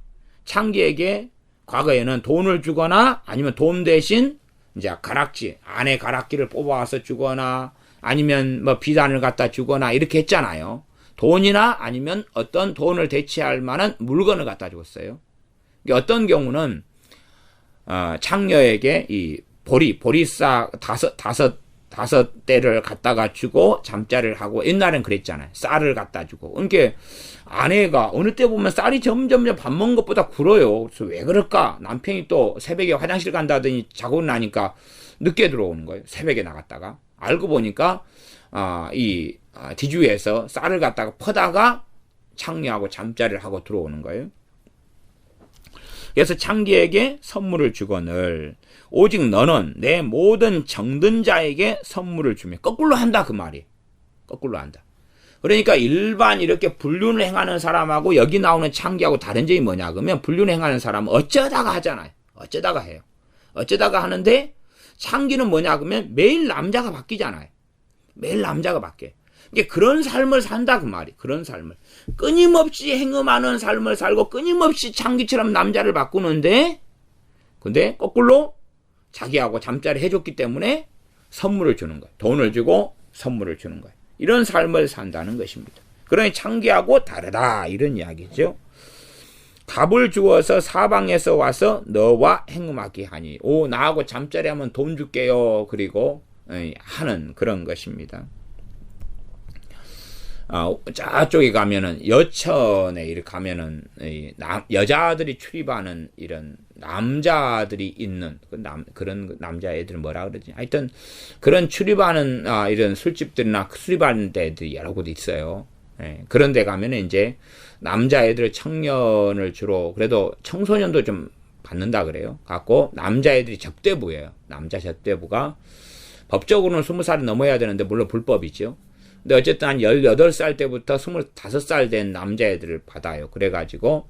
창기에게 과거에는 돈을 주거나 아니면 돈 대신 이제 가락지 안에 가락지를 뽑아와서 주거나 아니면 뭐 비단을 갖다 주거나 이렇게 했잖아요. 돈이나 아니면 어떤 돈을 대체할 만한 물건을 갖다 줬어요. 어떤 경우는 창녀에게 이 보리쌀 다섯 대를 갖다가 주고 잠자리를 하고 옛날엔 그랬잖아요. 쌀을 갖다 주고. 그러니까 아내가 어느 때 보면 쌀이 점점 밥 먹는 것보다 굴어요. 그래서 왜 그럴까? 남편이 또 새벽에 화장실 간다더니 자고 나니까 늦게 들어오는 거예요. 새벽에 나갔다가. 알고 보니까 뒤주에서 쌀을 갖다가 퍼다가 창녀하고 잠자리를 하고 들어오는 거예요. 그래서 창기에게 선물을 주거늘 오직 너는 내 모든 정든 자에게 선물을 주며 거꾸로 한다 그 말이. 거꾸로 한다. 그러니까 일반 이렇게 불륜을 행하는 사람하고 여기 나오는 창기하고 다른 점이 뭐냐 그러면 불륜을 행하는 사람은 어쩌다가 하잖아요. 어쩌다가 해요. 어쩌다가 하는데 창기는 뭐냐 그러면 매일 남자가 바뀌잖아요. 매일 남자가 바뀌어요. 이게 그런 삶을 산다 그 말이. 그런 삶을 끊임없이 행음하는 삶을 살고 끊임없이 창기처럼 남자를 바꾸는데 근데 거꾸로 자기하고 잠자리 해줬기 때문에 선물을 주는 거예요. 돈을 주고 선물을 주는 거예요. 이런 삶을 산다는 것입니다. 그러니 창기하고 다르다 이런 이야기죠. 갑을 주어서 사방에서 와서 너와 행음하게 하니 나하고 잠자리 하면 돈 줄게요. 그리고 하는 그런 것입니다. 저쪽에 가면은 여천에 이렇게 가면은 여자들이 출입하는 이런 남자들이 있는 그런 남자애들 뭐라 그러지? 하여튼 그런 출입하는 이런 술집들이나 출입하는 데들이 여러 곳 있어요. 예, 그런 데 가면은 이제 남자애들 청년을 주로 그래도 청소년도 좀 받는다 그래요. 갖고 남자애들이 접대부예요. 남자 접대부가 법적으로는 20살이 넘어야 되는데 물론 불법이죠. 근데 어쨌든 한 18살 때부터 25살 된 남자애들을 받아요. 그래가지고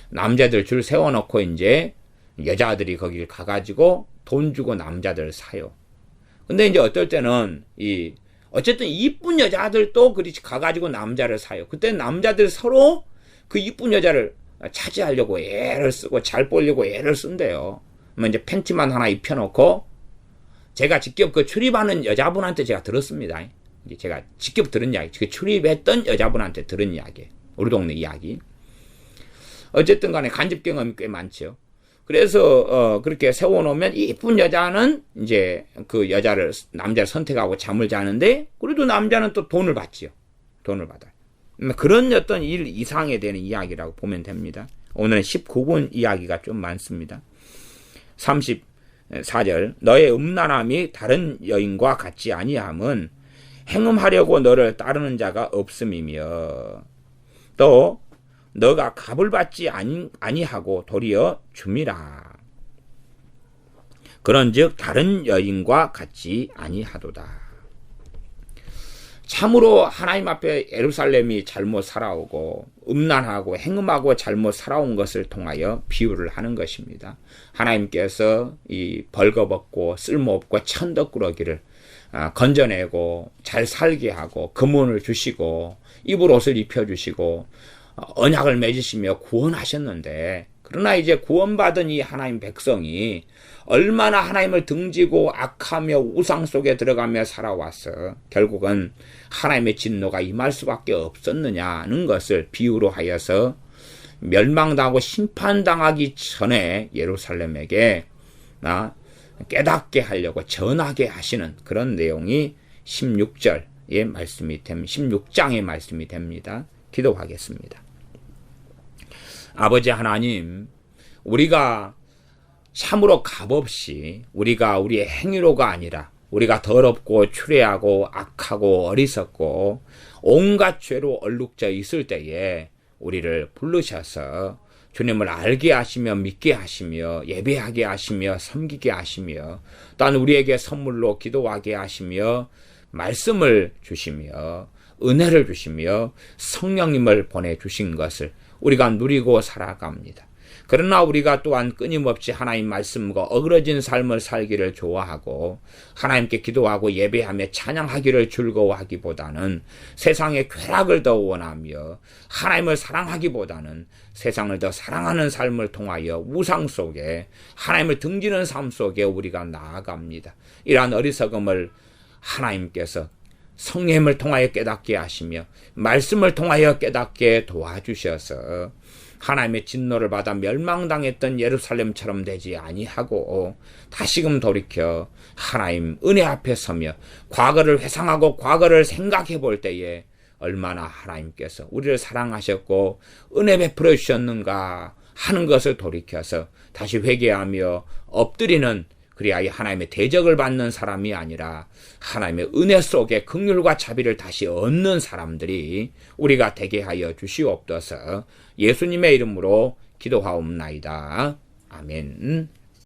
남자들 줄 세워놓고 이제 여자들이 거길 가가지고 돈 주고 남자들 사요. 근데 이제 어떨 때는 어쨌든 이쁜 여자들도 그리 가가지고 남자를 사요. 그때 남자들 서로 그 이쁜 여자를 차지하려고 애를 쓰고 잘 보려고 애를 쓴대요. 그러면 이제 팬티만 하나 입혀놓고 제가 직접 그 출입하는 여자분한테 제가 들었습니다. 제가 직접 들은 이야기, 그 출입했던 여자분한테 들은 이야기, 우리 동네 이야기. 어쨌든 간에 간접 경험이 꽤 많죠. 그래서 그렇게 세워놓으면 이쁜 여자는 이제 그 남자를 선택하고 잠을 자는데 그래도 남자는 또 돈을 받지요. 돈을 받아요. 그런 어떤 일 이상에 되는 이야기라고 보면 됩니다. 오늘은 19분 이야기가 좀 많습니다. 34절 너의 음란함이 다른 여인과 같지 아니함은 행음하려고 너를 따르는 자가 없음이며 또 너가 값을 받지 아니하고 도리어 줌이라. 그런즉 다른 여인과 같지 아니하도다. 참으로 하나님 앞에 예루살렘이 잘못 살아오고 음란하고 행음하고 잘못 살아온 것을 통하여 비유를 하는 것입니다. 하나님께서 이 벌거벗고 쓸모없고 천덕꾸러기를 건져내고 잘 살게 하고 금은을 주시고 입을 옷을 입혀주시고 언약을 맺으시며 구원하셨는데 그러나 이제 구원받은 이 하나님 백성이 얼마나 하나님을 등지고 악하며 우상 속에 들어가며 살아왔어 결국은 하나님의 진노가 임할 수밖에 없었느냐는 것을 비유로 하여서 멸망당하고 심판당하기 전에 예루살렘에게 깨닫게 하려고 전하게 하시는 그런 내용이 16장의 말씀이 됩니다. 기도하겠습니다. 아버지 하나님, 우리가 참으로 값없이 우리가 우리의 행위로가 아니라 우리가 더럽고 추레하고 악하고 어리석고 온갖 죄로 얼룩져 있을 때에 우리를 부르셔서 주님을 알게 하시며 믿게 하시며 예배하게 하시며 섬기게 하시며 또한 우리에게 선물로 기도하게 하시며 말씀을 주시며 은혜를 주시며 성령님을 보내주신 것을 우리가 누리고 살아갑니다. 그러나 우리가 또한 끊임없이 하나님 말씀과 어그러진 삶을 살기를 좋아하고 하나님께 기도하고 예배하며 찬양하기를 즐거워하기보다는 세상의 쾌락을 더 원하며 하나님을 사랑하기보다는 세상을 더 사랑하는 삶을 통하여 우상 속에 하나님을 등지는 삶 속에 우리가 나아갑니다. 이러한 어리석음을 하나님께서 성령을 통하여 깨닫게 하시며 말씀을 통하여 깨닫게 도와주셔서 하나님의 진노를 받아 멸망당했던 예루살렘처럼 되지 아니하고 다시금 돌이켜 하나님 은혜 앞에 서며 과거를 회상하고 과거를 생각해 볼 때에 얼마나 하나님께서 우리를 사랑하셨고 은혜 베풀어 주셨는가 하는 것을 돌이켜서 다시 회개하며 엎드리는 그리하여 하나님의 대적을 받는 사람이 아니라 하나님의 은혜 속에 긍휼과 자비를 다시 얻는 사람들이 우리가 되게 하여 주시옵소서. 예수님의 이름으로 기도하옵나이다. 아멘.